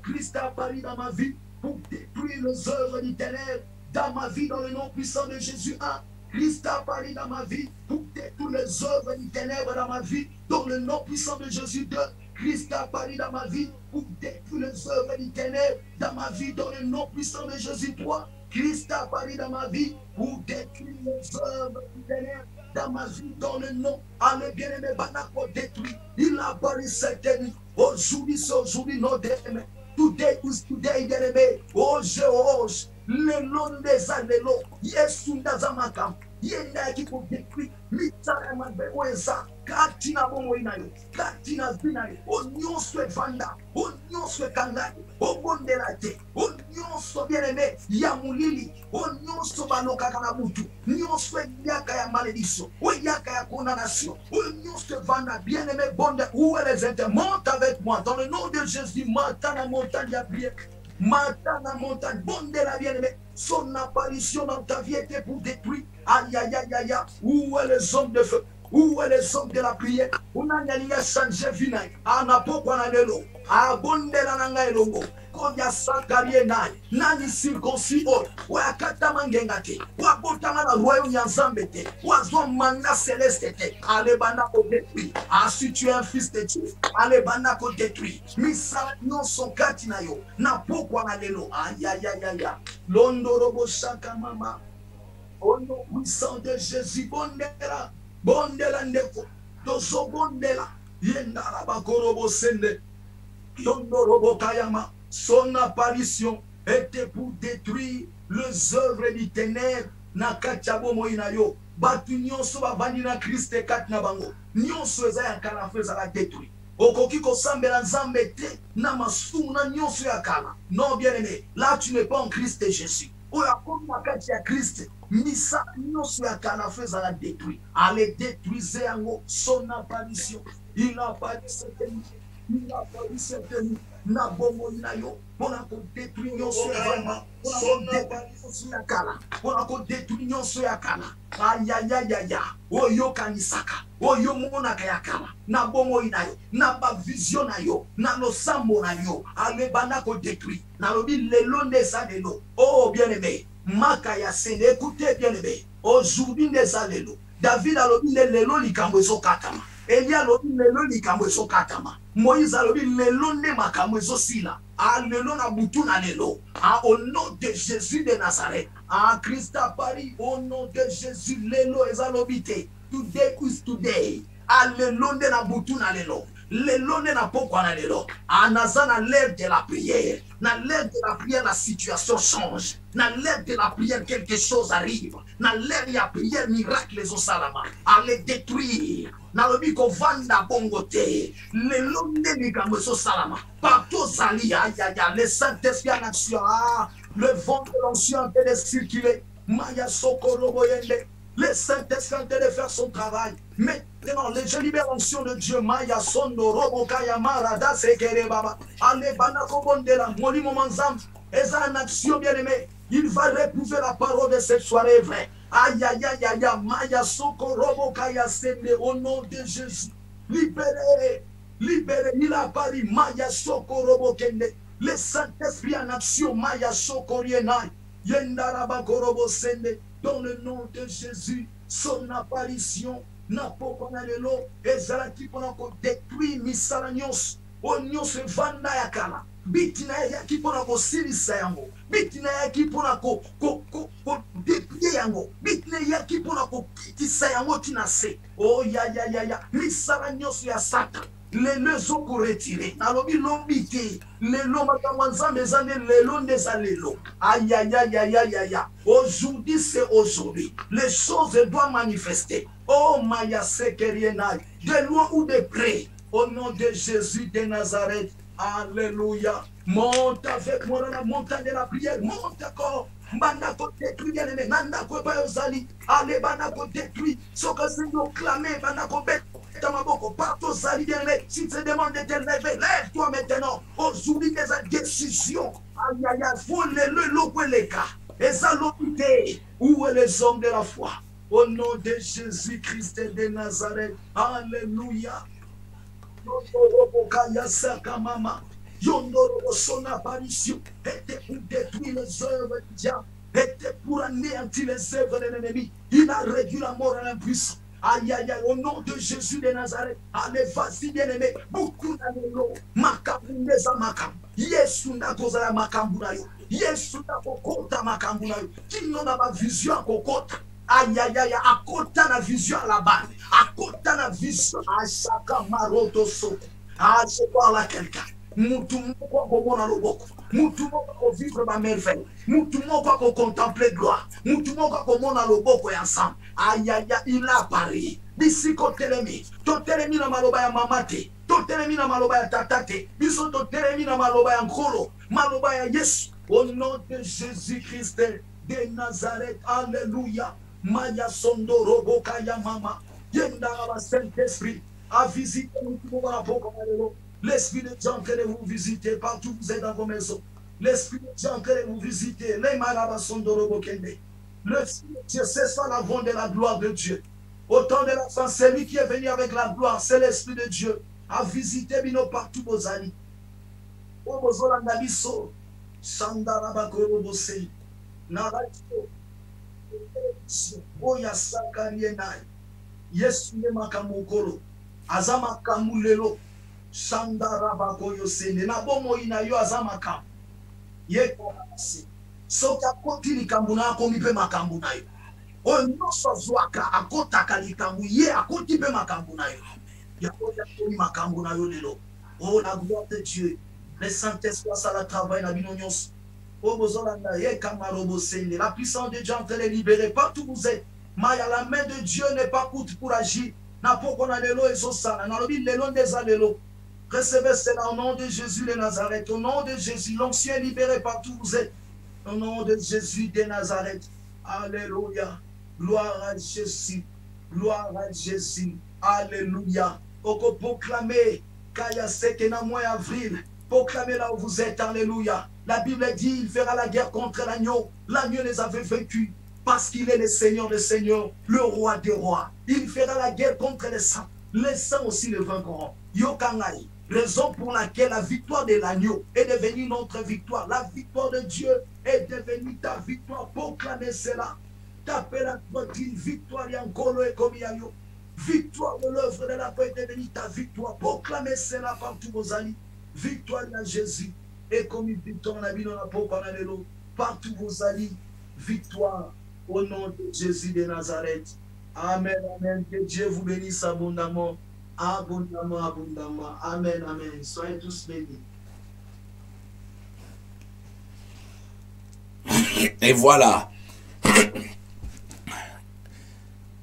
Christ a apparu dans ma vie pour détruire les œuvres du ténèbre dans ma vie dans le nom puissant de Jésus 1. Christ a apparu dans ma vie pour détruire les œuvres du ténèbre dans ma vie dans le nom puissant de Jésus 2. Christ a apparu dans ma vie pour détruire les œuvres du ténèbre dans ma vie dans le nom puissant de Jésus 3. Christ a apparu dans ma vie pour détruire les œuvres du ténèbre dans ma vie dans le nom. Allez, bien-aimé, Banako détruit. Il a apparu cette nuit. Aujourd'hui, c'est aujourd'hui, non, demain. Today is today, bien-aimé. Oh, Jéhovah, le long des années, Yesu Ndazamakam. Yenda qui pour détruire. Mitsareman Beweza. Katina Bomo inayo. Katina Binayo. Onyon swe Vanda. Onyon swe Kangani. Obondelate. Onyon so bien-aimé. Yamulili. Onyon so Banoka Kanabutu. Onyon swe Yaka ya malédiction. Oyaka ya condamnation. Onyon swe Vanda. Bien-aimé, bonde. Où est les inter? Monte avec moi. Dans le nom de Jésus, monte à la montagne de la prière. Monte à la montagne. Bonde la bien-aimé. Son apparition dans ta vie était pour détruire. Aïe, aïe, aïe, aïe, aïe. Où est les hommes de feu? Où est les hommes de la prière? On a changé vinaï. Anapokwanadelo. Abondela nanga elongo. Konya sakarie nai. Nani circoncis ot. Wakata mangengate. Wabotanga na royaume ya Nzambete. Wazo manda céleste te. Allez bana ko détruit. Ah, si tu es un fils de Dieu. Allez bana ko détruit. Misa non son katinayo. Na pokwanadelo. Aïe, aïe, aïe, aïe. Londo robo shaka mama. Au nom puissant de Jésus, bondela, bondela ndeko, dozo bondela, yendala bakorobo sende, yondo robo kayama. Son apparition était pour détruire les œuvres du ténèbre na kachabo moinayo. Batu nyonso babandi na Christ kat na bango. Nyonso eza ya kala feza la détruire. Okoki kosambela Nzambe te na masumu na nyonso ya kala. Non bien-aimé, là tu n'es pas en Christ et Jésus. Oya comme na kati ya Christ. Misa nyonso ya kala feza la détruire. Allez détruiser yango son apparition. Il a apparu cette nuit. Il a apparu cette nuit. Na bomo inayo. Pona ko détruire nyonso ya kala. Pona ko détruire nyonso ya kala. Aïe aïe aïe aïe. Oyo kanisaka. Oyo monaka ya kala. Na bomo inayo. Na ba vision na yo. Na lo sambo na yo. Ale bana ko détruire. Na lobi lelo ndesa lelo. Oh bien-aimé. Makaya Sende, écoutez bien aimé. Aujourd'hui les allélo. David a lobi lelo likambo ezo katama. Elia lobi lelo likambo ezo katama. Moïse a lobi lelo ne makambo ezo sila. Ah lelo na butu na lelo. Ah au nom de Jésus de Nazareth. Ah Christ à Paris au nom de Jésus lelo ezalobite. Today is today. Ah lelo ne na butu na lelo. Lelo ne na pokwa na lelo. Anaza na l'air de la prière. Na l'air de la prière, la situation change. Na l'air de la prière, quelque chose arrive. Na l'air de la prière, miracle les osalama. Allez détruire. Na lobi ko vanda bongote. Lelo ne migambo salama. Partout zali, aïe aïe aïe. Les Saint-Esprit en action. Le vent de l'ancien est de circuler. Maya Sokoro Boyende. Le Saint-Esprit est en train de faire son travail. Maintenant, je libère l'ancien de Dieu. Maya Sondo Robokaya Marada Sekere Baba. Allez, Banako Bondela, Molimo Manzam. Et ça, en action, bien aimé. Il va réprouver la parole de cette soirée vraie. Aïe, aïe, aïe, aïe, aïe. Maya Sokoro Robokaya Sende. Au nom de Jésus. Libérez. Libérez. Il a pari. Maya Sokoro Robokende. Le Saint-Esprit en action. Maya Sokoro Yenai. Yendaraba Korobo Sende. Dans le nom de Jésus, son apparition n'a pas konalelo ezalaki pona ko détruire misalanyos onyos vanda yakala bitina yaki pona ko silisa yango bitina yaki pona ko détruire yango bitina yaki pona ko kitisa yango tinase oh ya misalanyos ya satan les leçons pour retirer. Nalobi lombité. Les lots makamanza mezane les lots des allélos. Aïe aïe aïe aïe aïe aïe. Aujourd'hui c'est aujourd'hui. Les choses doivent manifester. Oh Maya Sekerienai. De loin ou de près. Au nom de Jésus de Nazareth. Alléluia. Monte avec moi dans la montagne de la prière. Monte encore. Banako détruit bien aimé. Nandako bayozali. Allez banako détruit. Ce que c'est nous clamer. Banako bête. Partout, si tu te demandes de te lever, lève-toi maintenant. Aujourd'hui, des décisions. Aïe, aïe, aïe, faut les cas. Et ça, l'opité. Où est les hommes de la foi? Au nom de Jésus-Christ de Nazareth. Alléluia. Son apparition était pour détruire les œuvres du diable, était pour anéantir les œuvres de l'ennemi. Il a réduit la mort à l'impuissance. Aïe, aïe, aïe, au nom de Jésus de Nazareth, allez, vas-y, bien-aimé, beaucoup d'anneaux, makabundeza makam, yesu nakozala makambunayo, yesu nakokota makambunayo, qui n'en a pas vision à kokota, aïe, aïe, aïe, à kota na vision à la base, à kota na vision à chacun maroto so, à je parle à quelqu'un. Mutu moko komona loboko, mutu moko ko vivre ma merveille, mutu moko ko contempler gloire, mutu moko komona loboko ensemble. Aïe aïe aïe, il a pari. Bisiko telemi, to telemi na maloba ya mamate, to telemi na maloba ya tatate, biso to telemi na maloba ya nkolo, maloba ya Yesu. Au nom de Jésus-Christ de Nazareth, alléluia. Maya sondo roboka ya mama, yenda la Saint-Esprit, a visité mutu moko na poko malelo. L'Esprit de Dieu en train de vous visiter partout où vous êtes dans vos maisons. L'Esprit de Dieu en train de vous visiter. Les marabasson de Robokende. L'Esprit de Dieu, c'est ça la vente de la gloire de Dieu. Au temps de la fin, c'est lui qui est venu avec la gloire. C'est l'Esprit de Dieu. A visiter Bino partout vos amis. O bozola nabiso. Sandarabakorobosse. Naracho. Oya sakarienai. Yesu ne makamukoro. Azama kamulelo. Shandara koyo sende na bomo ina yo azama kam ye komasi soka kotili kambuna akomi pe makambuna yo o nyoso zwaka akota kalikambu ye akoti pe makambuna yo ya kota komi makambuna yo lelo. Oh la gloire de Dieu, le Saint-Esprit ça la travail na bino nyos o bozolanda ye kamarobo sende. La puissance de Dieu en train de libérer partout vous êtes. Maya, la main de Dieu n'est pas courte pour agir. Na poko na lelo ezosala na lobi lelo ndeza lelo. Recevez cela au nom de Jésus de Nazareth. Au nom de Jésus, l'ancien libéré partout où vous êtes. Au nom de Jésus de Nazareth. Alléluia. Gloire à Jésus. Gloire à Jésus. Alléluia. Oko proclamer. Kaya sekena mois avril. Proclamez là où vous êtes. Alléluia. La Bible dit, il fera la guerre contre l'agneau. L'agneau les avait vaincus. Parce qu'il est le Seigneur des seigneurs, le roi des rois. Il fera la guerre contre les saints. Les saints aussi le vaincront. Yokangai. Raison pour laquelle la victoire de l'agneau est devenue notre victoire. La victoire de Dieu est devenue ta victoire. Proclamez cela. Tapez la poitrine. Victoire Yankolo et Komiayo. Victoire de l'œuvre de la paix est devenue ta victoire. Proclamez cela partout vos amis. Victoire à Jésus. Et comme il dit dans la Bible, partout vos amis. Victoire au nom de Jésus de Nazareth. Amen, amen. Que Dieu vous bénisse abondamment. abondamment, abondamment. Amen, amen. Soyez tous bénis. Et voilà.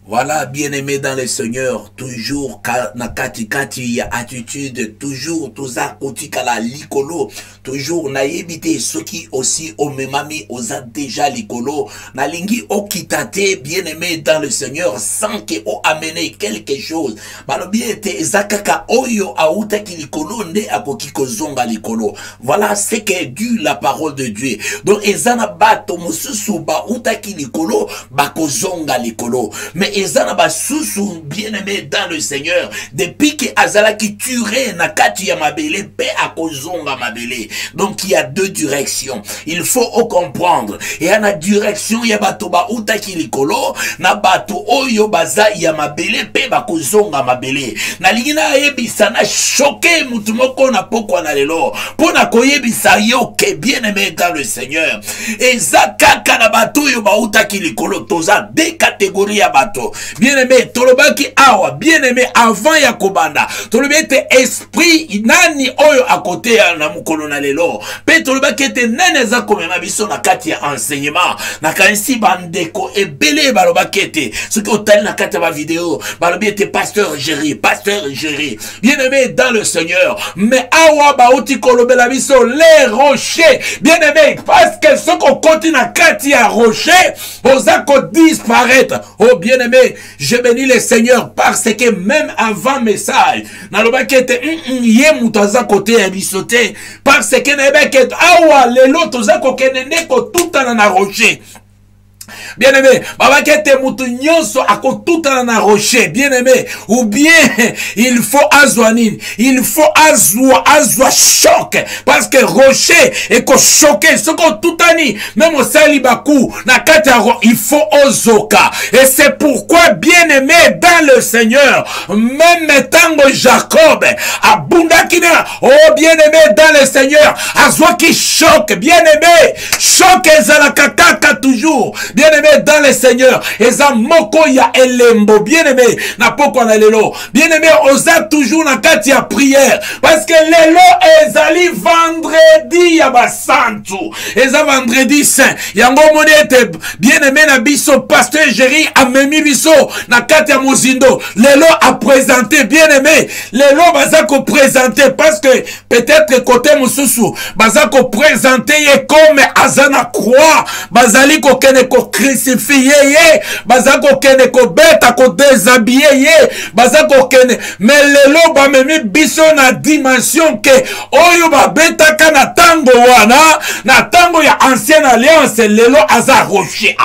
Voilà, bien-aimé dans le Seigneur, toujours kati ya attitude, toujours toza kotika la likolo, toujours na yebite soki aussi omemami oza déjà likolo, na lingi okitate, bien-aimé dans le Seigneur, sans que o amené quelque chose. Balobiete ezakaka oyo auta ki likolo nde akoki kozonga likolo. Voilà ce que dit la parole de Dieu. Donc ezana bato mususu ba uta ki likolo bakozonga likolo. Mais ezana basusu bien-aimé dans le Seigneur, depuis que azala qui tuerait na kati ya mabele pe akozonga mabele. Donc il y a deux directions. Il faut comprendre. Et y a la direction ya bato ba uta ki likolo na bato oyo baza ya mabele pe bakozonga mabele. Na lingina yebisa na choqué mutu moko na pokwa na lelo. Pona koyebisa yo ke bien-aimé dans le Seigneur. Eza kaka na bato yo ba uta ki likolo toza deux catégories ya bato. Bien-aimé, tolobaki awa, bien-aimé, avant ya kobanda, tolobaki te esprit, nani oyo à côté ya na mukolo na lelo, pe tolobaki te nani za komema biso na kati ya enseignement, na kanisi bandeko, ebele balobaki te, ce qui otali na kati ya ba vidéo, balobaki te pasteur Géry, bien-aimé dans le Seigneur, mais awa ba uti kolobela biso, les rochers, bien-aimé, parce que ce qu'on continue na kati ya rocher, oza ko disparaître, oh bien-aimé, je bénis le Seigneur parce que même avant message, nalobakete yé mutaza côté ya bisoté parce que nebeke awa lelo toza ko kenene ko tutana na rocher. Bien-aimé, baba kete mutu nyonso ako tutana na rocher, bien-aimé, ou bien il faut azwanine, il faut azwa choc, parce que rocher est ko choqué, ce qu'on tutani, même au salibaku, na kataro, il faut ozoka, et c'est pourquoi, bien-aimé, dans le Seigneur, même tango Jacob, abundakina, oh bien-aimé, dans le Seigneur, azwa qui choque, bien-aimé, choc ezalakakaka toujours, bien-aimé, dans le Seigneur, eza moko ya elembo, bien-aimé, na poko na lelo, bien-aimé, oza toujours na kati ya prière, parce que lelo ezali vendredi ya basantu, eza vendredi saint, yango monete, bien-aimé na biso, pasteur Géry amemi biso, na kati ya mozindo, lelo a présenté, bien-aimé, lelo baza ko présenter, parce que peut-être côté mususu, baza ko présenter ye comme azana croix, bazali ko kene ko crucifié ye, bazako kene ko beta ko déshabillé ye, bazako kene, mais lelo ba memi biso na dimension ke oyo ba beta kana tango wana, na tango ya ancienne alliance, lelo aza rocher,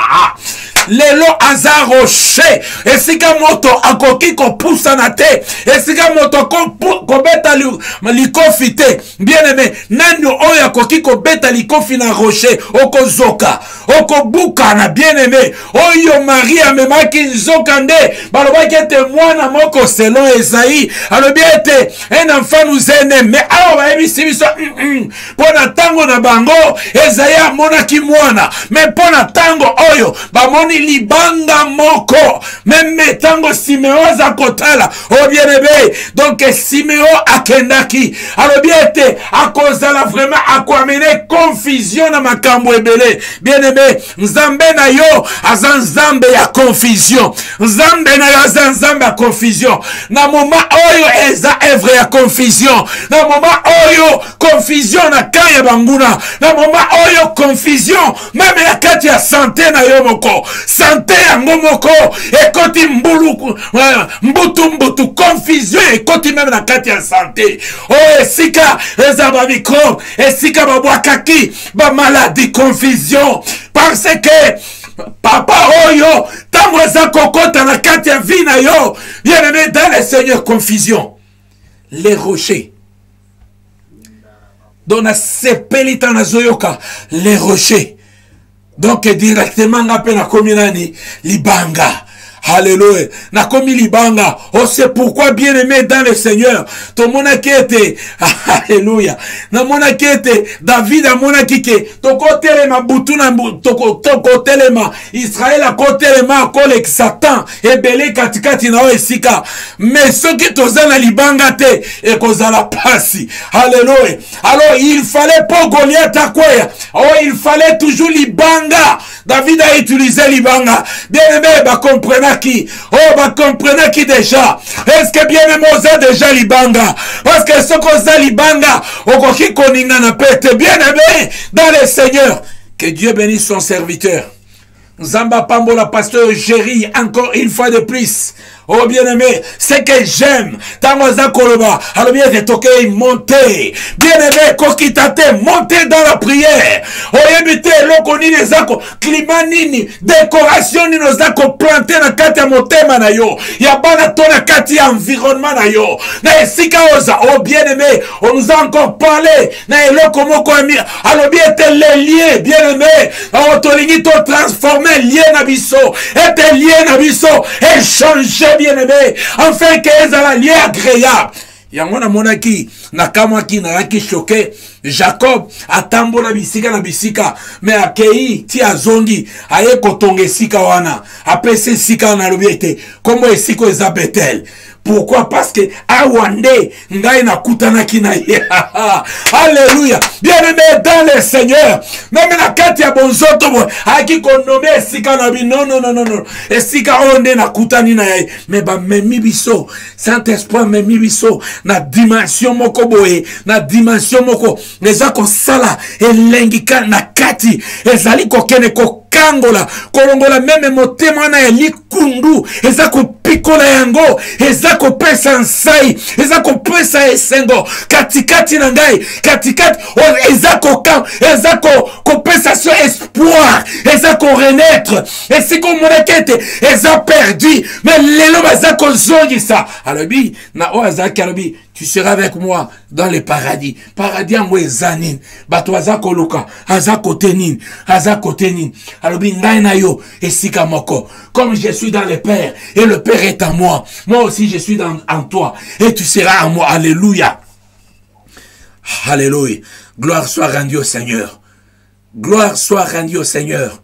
lelo aza rocher, esika moto akoki ko poussa na te, esika moto ko beta likofi te, bien aimé, nani oyo akoki ko beta likofi na rocher, oko zoka, oko buka na bien aimé, oyo Marie amemaki nzoka nde, balobaki ete mwana moko selon Esaïe, alobi ete un enfant nous est né, mais awa bayebisi biso, pona tango na bango, Esaïe amonaki mwana, mais pona tango oyo, bamoni libanga moko, même tango Siméon aza kotala, oh bien aimé, donc Siméon akendaki, alobi ete akozala vraiment akoamene confusion na makambo ebele, bien aimé, nzambe na yo aza nzambe ya confusion, nzambe na yo aza nzambe ya confusion, na moment oyo eza œuvre ya confusion, na moment oyo confusion na kaya banguna, na moment oyo confusion même na kati ya santé na yo moko, santé yango moko ekoti mbutu confusion ekoti même na kati ya santé, oh esika eza ba microbe, esika babwakaki ba maladie confusion, parce que papa oyo tango eza kokota na kati ya vie na yo, bien aimé dans le Seigneur, confusion, les rochers, donc na sepeli ta na zoyoka les rochers, donc directement nga pe na komi nani libanga, Alléluia. Nakomi libanga. Oh, c'est pourquoi, bien aimé dans le Seigneur, ton monakete, alléluia. Na monakete, David a monakike, toko telema butuna, toko telema, Israël a kotelema, kolek Satan, ebele katikati na esika. Mais ceux qui toza na libanga te, et koza la pasi. Alléluia. Alors, il fallait pas Goliath à quoi? Oh, il fallait toujours libanga. David a utilisé libanga. Bien aimé, bah comprenez qui? Oh, bah comprenez qui déjà? Est-ce que bien aimé, osa déjà libanga? Parce que ce qu'on a libanga, okoki koninga na pete. Bien aimé, dans le Seigneur. Que Dieu bénisse son serviteur. Zamba Pambola, pasteur Géry, encore une fois de plus. Oh bien-aimé, c'est que j'aime. Tangoza Koloba, alors bien te monter. Bien-aimé, kokitate, monter dans la prière. Oh yebite, lokoni les ako, climat nini, décoration ni nos ako planter na kati ya motema na yo. Yabana tona kati ya environnement na yo. Na esika oza, oh bien-aimé, on nous a encore parlé. Na eloko moko ami, alors bien te les liens, bien-aimé. Oh tolingi to transformer lien na biso, et te lien na biso, échanger bien-aimé, enfin que ezala lié agréable. Yango na monaki, nakamaki, naraki choqué, Jacob, atambola bisika na bisika, mais akei, ti azongi, aye kotonge sika wana, apese sika na lobiete, como esiko eza Betel. Pourquoi? Parce que awande ngai na kutana kina ye. Alléluia. Bien-aimé dans le Seigneur. Même na kati ya bonzoto bo aki konome esika na bi non. Esika onde na kutani na ye. Mais ba memi biso Saint-Esprit memi biso na dimension moko boye, na dimension moko neza ko sala elengika na kati ezali kokene ko kangola kolongola meme motema na likundu eza kopikola yango eza kopesa nsai eza kopesa esengo katikati na ngai katikati eza kopesa so espoir eza ko renaître esiko monekete eza perdu mais lelo baza kozongisa alobi na o azaki alobi tu seras avec moi dans le paradis. Paradis en wezanin. Bato azako luka. Azako tenin. Azako tenin. Alobi ngai na yo. Esika moko. Comme je suis dans le Père. Et le Père est en moi. Moi aussi je suis en toi. Et tu seras en moi. Alléluia. Alléluia. Gloire soit rendue au Seigneur. Gloire soit rendue au Seigneur.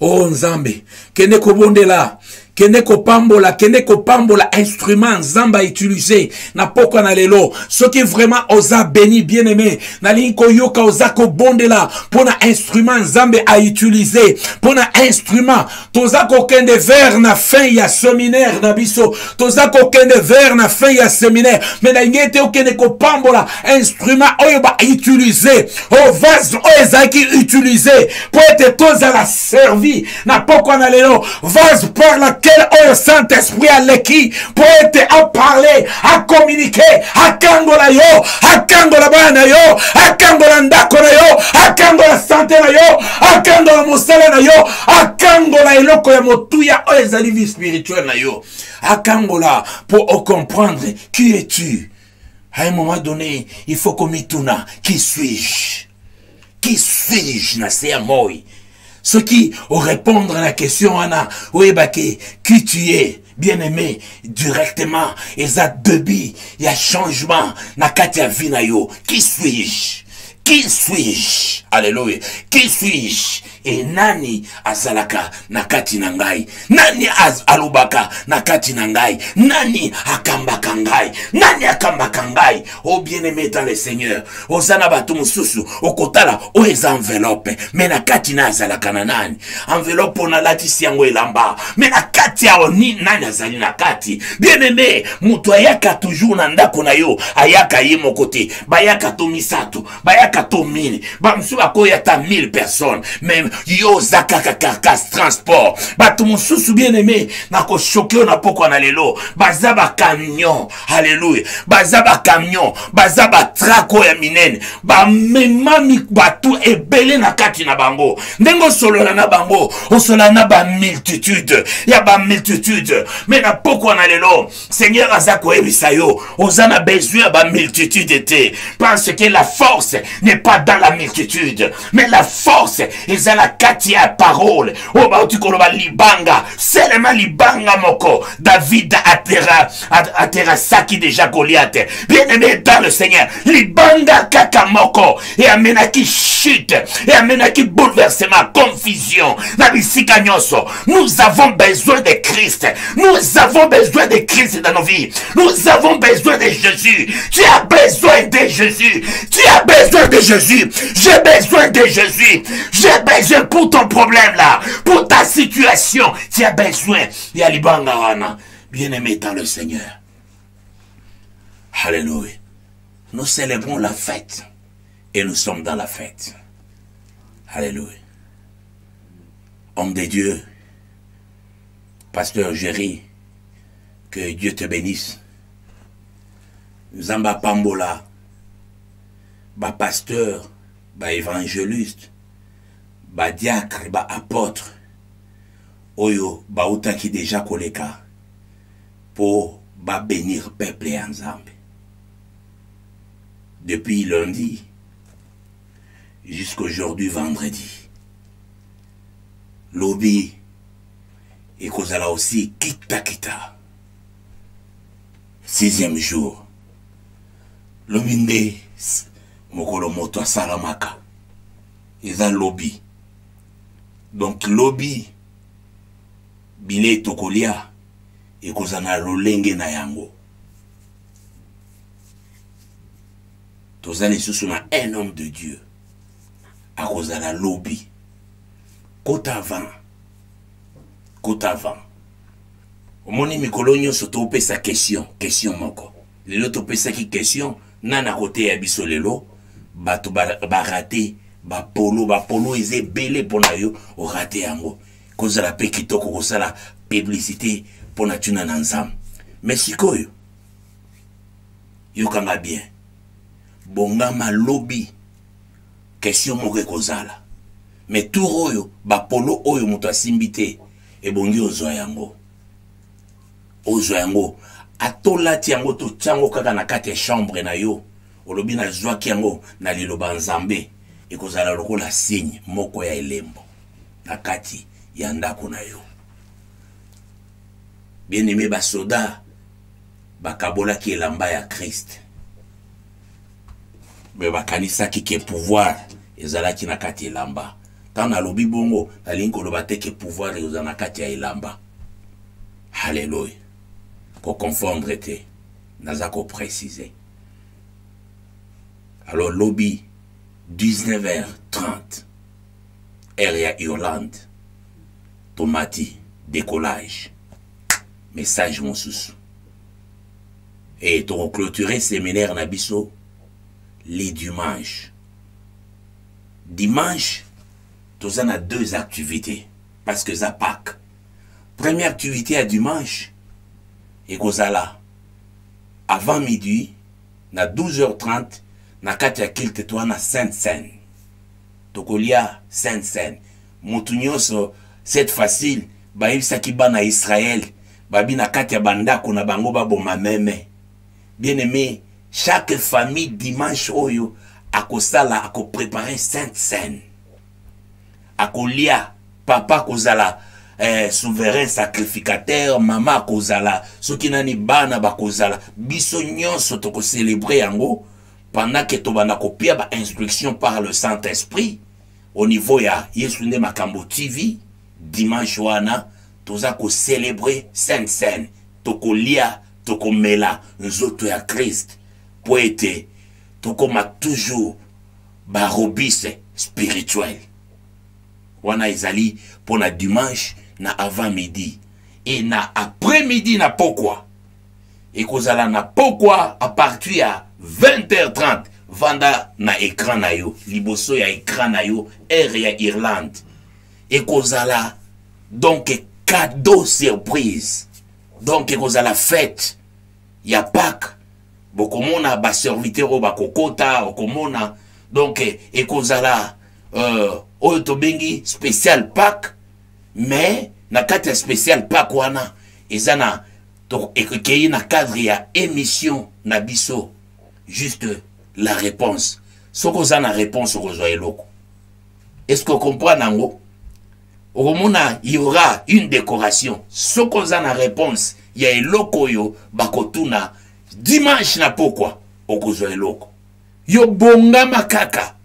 Oh Nzambe. Kene kobonde la. Keneko pambola instrument Zamba utilisé na poko na lelo ce qui vraiment osa béni bien aimé na linko yoka osako bondela pour na instrument Zamba a utilisé pour na instrument tozako kende vers na fin ya séminaire na biso tozako kende vers na fin ya séminaire mais na ngete okeneko pambola instrument oyo ba utilisé o vase ezaki utilisé pour être tozala servi na poko na lelo vase par la quel Saint-Esprit a l'équipe pour être à parler, à communiquer, à kangola yo, à kangola bana yo, à kangola ndako na yo, à kangola santé na yo, à kangola mosala na yo, à kangola eloko ya motuya o ezali vie spirituelle na yo, à kangola pour comprendre qui es-tu. À un moment donné, il faut qu'on mituna, qui suis-je? Qui suis-je na se moi? Ceux qui ont répondre à la question, Anna, oui, qui tu es, bien-aimé, directement, et ça debi, il y a changement, nakatia vinayo, qui suis-je? Qui suis-je? Alléluia. Qui suis-je? Et nani azalaka nakati nangai? Nani alubaka nakati nangai? Nani akambaka ngai? Nani akambaka ngai? Oh bien-aimé dans le Seigneur. Osana batu mususu. Okotala o eza enveloppe. Mais nakati na azalaka na nani? Enveloppe on a latisi yango elamba. Mais nakati ya oni nani azali nakati? Bien-aimé, mutu ayaka toujours na ndako na yo. Ayaka ye mokote. Bayaka to misato. Bayaka to mine. Bamsu akoya ta 1000 personnes. Même yo zakaka carcasse transport batu mususu bien aimé nako choqué na poko na lelo bazaba camion alléluia bazaba camion bazaba trako ya minene ba memami batu ebele na kati na bango ndengo solola na bango osola na ba multitude ya ba multitude mais na poko na lelo Seigneur azako ebisa yo ozana besoin ba multitude était parce que la force n'est pas dans la multitude mais la force est dans na kati ya parole o bauti koloba libanga seulement libanga moko David aterasaki déjà Goliath. Bien aimé dans le Seigneur, libanga kaka moko et amenaki chute et amenaki bouleversement, confusion na bisika nyonso. Nous avons besoin de Christ, nous avons besoin de Christ dans nos vies, nous avons besoin de Jésus. Tu as besoin de Jésus, tu as besoin de Jésus, j'ai besoin de Jésus, j'ai besoin pour ton problème là, pour ta situation, tu as besoin. Ya libanga wana, bien-aimé dans le Seigneur. Alléluia. Nous célébrons la fête et nous sommes dans la fête. Alléluia. Homme de Dieu, pasteur Géry, que Dieu te bénisse. Zamba Pambola, ba pasteur, ba évangéliste, ba diacre, ba apôtre, oyo ba utaki déjà koleka pour ba bénir peuple et ensemble. Depuis lundi jusqu'aujourd'hui vendredi, lobby et kozala aussi kita 6e jour. Lobinde mokolo moto salamaka eza lobby. Donc lobby bile tokolia et kozana lolenge na yango. Tozali sous un homme de Dieu à cause de la lobby. Côte avant. Au moni mikolo nyonso tope sa question moko. Lelo tope sa ki question nana côté ya biso lelo bato ba raté ba polo eze belé pona yo o raté yango. Cause la pe kitoko ko sala publicité pona tuna na nzam. Mais sikoyo yo kanga bien. Bongama lobby question moko kozala. Mais tout oyo ba polo oyo moto asimbité et bongi ozwa yango. Atola tiango to tiango kaka na kati chambre na yo. Olobi na zwa kiango na liloba nzambe e kozala lokola signe moko ya elembo na kati ya ndako na yo. Bien aimé ba soda bakabola ki elamba ya Christ. Mais bakanisa ki ke pouvoir ezala ki na kati elamba. Tant na lobi bongo alinko loba te ke pouvoir ezala na kati ya elamba. Alléluia. Ko confondre te nazako préciser. Alors lobby 19h30 area Irlande Tomati décollage message mon sous et to clôturer séminaire na biso les dimanches. Dimanche tous on a 2 activités parce que ça Pâques. Première activité à dimanche et kozala avant midi na 12h30 na kati ya kilte to na Sainte-Seine. Tokolia Sainte-Seine. Motunyoso cette facile ba ibisaki bana Israël babi na kati ya bandako na bango baboma meme. Bien aimé, chaque famille dimanche oyo akosala ako préparer Sainte-Seine. Akolia papa kozala souverain sacrificateur, mama kozala, soki nani bana ba kozala, biso nyonso toko célébrer yango pendant que tobana kopia ba instruction par le Saint-Esprit au niveau ya Yesu nde makambo TV dimanche wana toza ko célébrer Sainte-Seine, toko lia, toko mela nzoto ya Christ po ete toko ma toujours ba robise spirituel. Wana ezali pour na dimanche na avant midi et na après midi na pourquoi et kozala na pourquoi à partir à 20h30 vanda na écran na yo liboso ya écran na yo air ya Irlande et kozala donc cadeau surprise donc kozala fête ya Pâques bokomona ba serviteur ba kokota okomona donc et kozala oyo tobengi spécial Pâques. Mais na kati spécial Pâques wana ezana to ekeki na cadre ya émission na biso juste la réponse soko za na réponse kozwa eloko Est-ce qu'on comprend nango? Au moment il y aura une décoration. Ce qu'on a la réponse, il y a un loko yo bakotuna dimanche na pourquoi okozo eloko. Yo bongama kaka.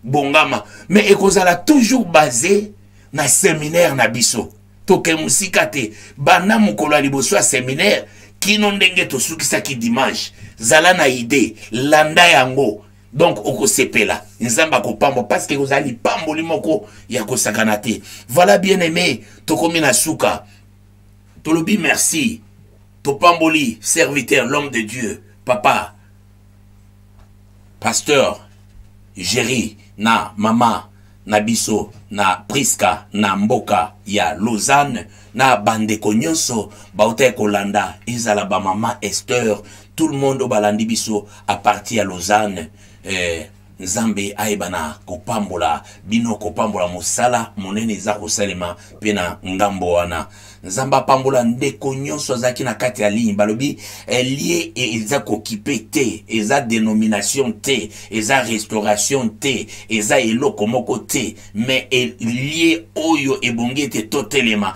Bongama mais ekozala toujours basé na séminaire na biso. Toke musika te bana mukolo liboso a séminaire kino ndenge to sukisa ki dimanche. Zala na idée landa yango. Donc, oko sepela, nzamba ko pambo, parce que vous allez pambo limoko, yako sakanate. Voilà, bien aimé, tokomi na suka. Tolobi merci. To pamboli, serviteur, l'homme de Dieu, papa, pasteur, Jerry, na mama, na biso, na Priska, na mboka, ya Lausanne, na bandeko nyonso, baote kolanda, izala ba mama Esther, tout le monde au balandi biso, à partir à Lausanne, Nzambe aibana kopambola bino kopambola musala monene za kosalema pena ngambo wana Nzamba pambola ndeko nyonso azaki na kati ya ligne balobi lié eza kokipe te eza dénomination te eza restauration te eza eloko moko te mais lié oyo ebongi te totelema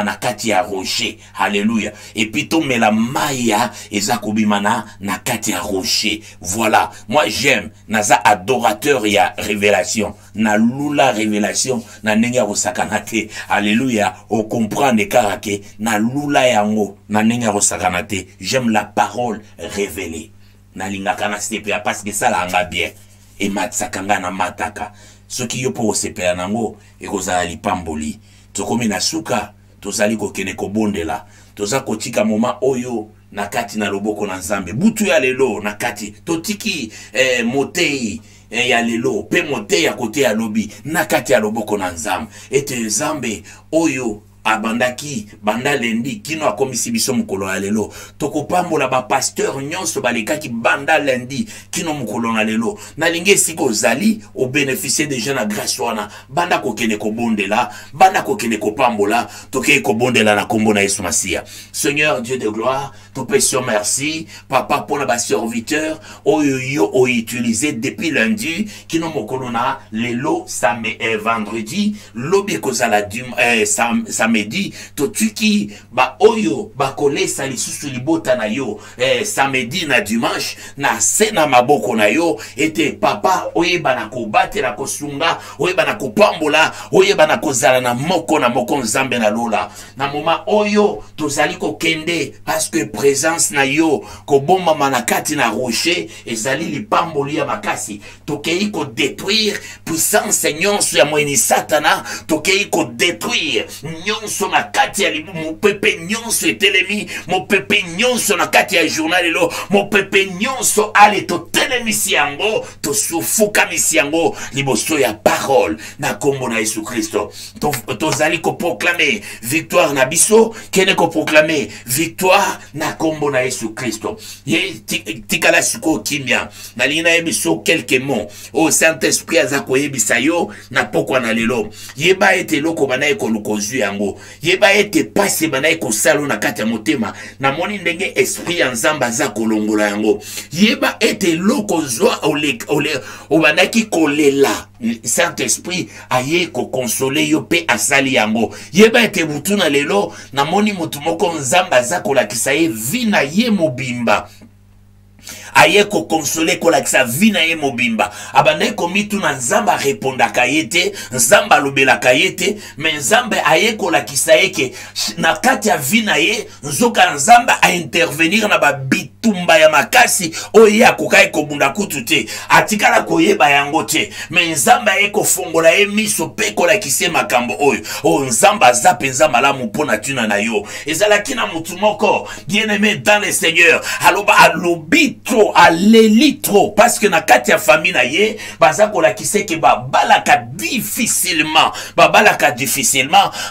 na kati ya rocher. Alléluia. Et puis to mela maya eza kobimana na kati ya rocher. Voilà, moi j'aime naza adorateur ya révélation na lula révélation na ndenge ya kosakanate. Alléluia. On comprend de karake na lula yango na ndenge ya kosakanate. J'aime la parole révélée na lingaka na sepea parce que ça la anga bien et matsakanga na mataka soki yo po sepea nango ekozala lipamboli tokomi na suka tozali kokene kobondela toza kotika moma oyo na kati na loboko na Nzambe butu ya lelo na kati totiki motei ya lelo pe motei ya kote ya lobi na kati ya loboko na Nzambe ete Nzambe oyo abandaki banda lendi kino akomisi biso mukolo ya lelo tokopambola ba pasteur nyonso balekaki banda lendi kino mukolo na lelo nalingi siko zali au bénéficier déjà na grâce wana banda kokene kobondela banda kokene kopambola tokei kobondela na kombo na Yesu Masia. Seigneur Dieu de gloire, te pèsons merci papa pour la serviteur oyo yo o utilisé depuis lundi kino mukolo na lelo vendredi lobi kozala samedi totuki ba oyo ba kolesa lisusu libota na yo samedi na dimanche na sena maboko na yo ete papa oyeba na kobate na kosunga oyeba na kopambola oyeba na kozala na moko Nzambe na lola na moma oyo tozali kokende parce que présence na yo kobomba manakati na rocher ezali lipamboli ya makasi tokei ko détruire puissance nyonso ya mweni satana tokei ko détruire nyonso na kati ya mopepe nyonso etelemi mopepe nyonso na kati ya journal elo mopepe nyonso ale to telemisi yango to sufuka misi yango liboso ya parole na kombo na Yesu Kristo tozali ko proclamer victoire na biso kene ko proclamer victoire na kombo na Yesu Kristo ye tikala siko kimia na lina yebiso quelques mots au Saint-Esprit azako yebisa yo na pokwa na lelo yeba ete loko banaye ko lukozu yango yeba ete pase banaye ko salo na kati ya motema na moni ndenge esprit ya Nzamba za kolongola yango yeba ete loko zwa ole obanaki kolela Saint-Esprit aye ko consoler yo pe asali yango yeba ete butuna lelo na moni mutu moko Nzamba za kolakisa ye vina ye mobimba aye ko consoler ko lakisa vina ye mobimba abane komitu na Nzamba répondaka yete Nzamba lobelaka yete mais Nzamba aye ko lakisa yeke na kati ya vina ye nzoka Nzamba a intervenir na ba bitumba ya makasi oya kokai ko bunda kutute atikala koyeba yango te mais Nzamba aye ko fongola ye miso pe ko lakise makambo oyo Nzamba za penza malamu pona tuna na yo ezala kina mutu moko bien-aimé dans le Seigneur aloba alobi trop aleli trop parce que na kati ya famille na ye baza ko lakise ke babalaka difficilement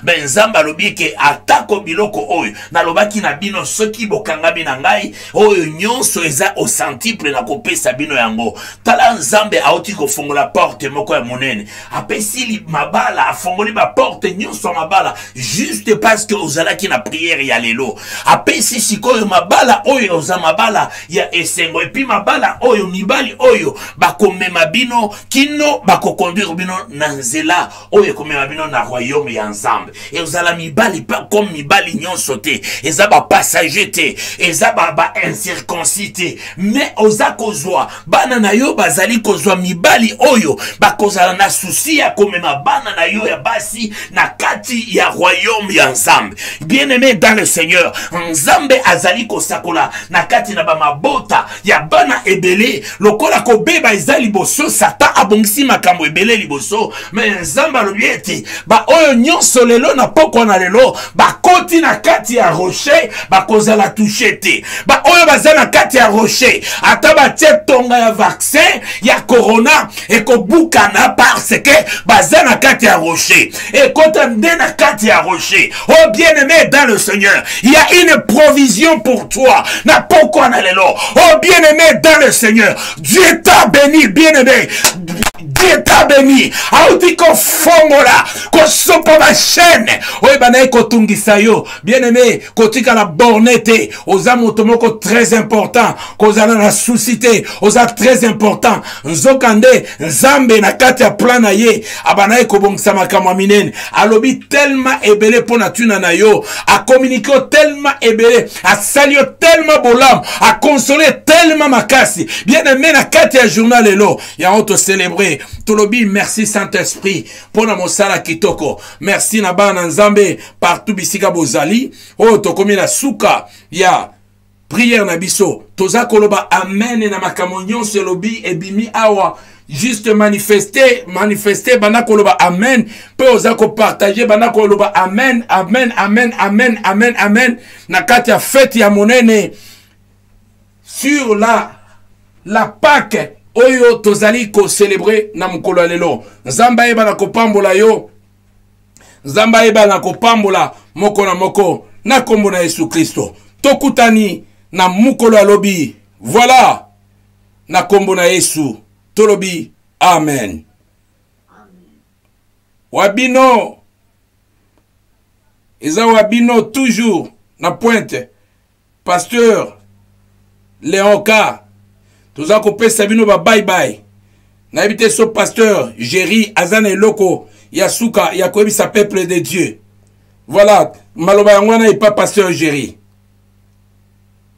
ben Nzamba lobi ke atako biloko oyo na lobaki na bino soki bokangami na ngai oyo oyo nyonso eza au centuple na kopesa bino yango. Tala nzambe auti kofongola porte moko ya monene. Apesi mabala afongoli ba porte nyonso mabala juste parce que ozalaki na prière ya lelo. Apesi sikoyo mabala oyo oza mabala ya esengo et puis mabala oyo mibali oyo bakomema bino kino bakokonduire bino na nzela oyo komema bino na royaume ya nzambe. Et ozala mibali pas comme mibali nyonso te. Eza ba passager te, eza ba incirconcis te, mais oza kozwa bana na yo bazali kozwa mibali oyo bakozala na souci ya komema bana na yo ya basi na kati ya royaume ya nzambe. Bien-aimé dans le Seigneur, nzambe azali kosakola na kati na ba mabota ya bana ebele lokola kobeba eza liboso satan abongisi makambo ebele liboso, mais nzambe alobi ete ba oyo nyonso lelo na poko na lelo bakoti na kati ya rocher bakozala touche te. Ba oyo baza na kati ya rocher ata batie tonga ya vaccin ya corona ekobukana parce que baza na kati ya rocher ekota nde na kati ya rocher. Oh bien-aimé dans le Seigneur, il y a une provision pour toi na poko na lelo. Oh bien-aimé dans le Seigneur, Dieu t'a béni, bien-aimé. Dieu t'a béni. Aouti ko fongola ko sopa ma chaîne oyo banayi kotungisa yo bien-aimé kotika la bornete oza moto moko très important kozala na souci te oza très important nzokande nzambe na kati ya plan na ye abanayi kobongisa makambo minene alobi tellement ebele pona tuna na yo a communiqué tellement ebele a sali yo tellement bolam a consolé tellement makasi bien-aimé na kati ya journal lelo ya auto célébrer tolobi merci Saint-Esprit pona mosala kitoko merci na bana nzambe partout bisika bozali o tokomi na suka ya prière na biso toza koloba amen na makambo nyonso elobi ebimi awa juste manifester bana koloba amen pe oza ko partager bana koloba amen amen amen amen amen amen na kati ya fête ya monene sur la Pâque oyo tozali ko célébrer na mukolo lelo. Nzamba eba na kopambola yo, nzamba eba na kopambola moko na moko na kombo na Yesu Kristo. Tokutani na mukolo alobi voilà na kombo na Yesu tolobi amen. Wabino eza wabino toujours na pointe pasteur Léonka toza kopesa bino ba bye bye na ebite so pasteur Jerry azane loko ya suka ya koebisa peuple de Dieu. Voilà maloba yango na ipa pasteur Jerry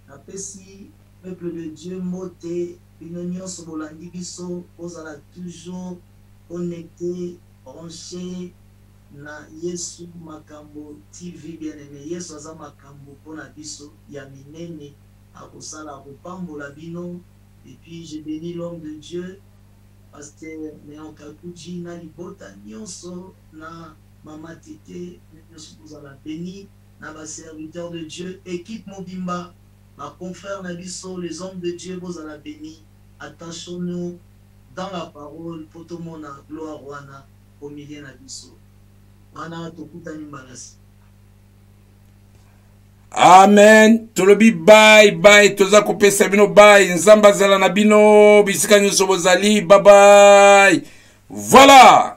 napesi peuple de Dieu mote bino nyonso bolandi biso ozala toujours connecté branché na Yesu makambo TV bien-aimé. Yesu aza makambo pona biso ya minene akosala kopambola bino. Et puis je bénis l'homme de Dieu, pasteur Léonka Kouji, na libota nyonso, na mama Tete, nous allons béni, na ba serviteur de Dieu, équipe Mobimba, ma confrère Nabiso, les hommes de Dieu, vous allez béni. Attachons-nous dans la parole, pour tout le monde, gloire wana, au milieu Nabiso. Wana tokutani mbalasi. Amen. Tolobi bye bye. Toza kopesa bino bye. Nzamba zala na bino. Bisika nyonso bozali. Bye bye. Voilà.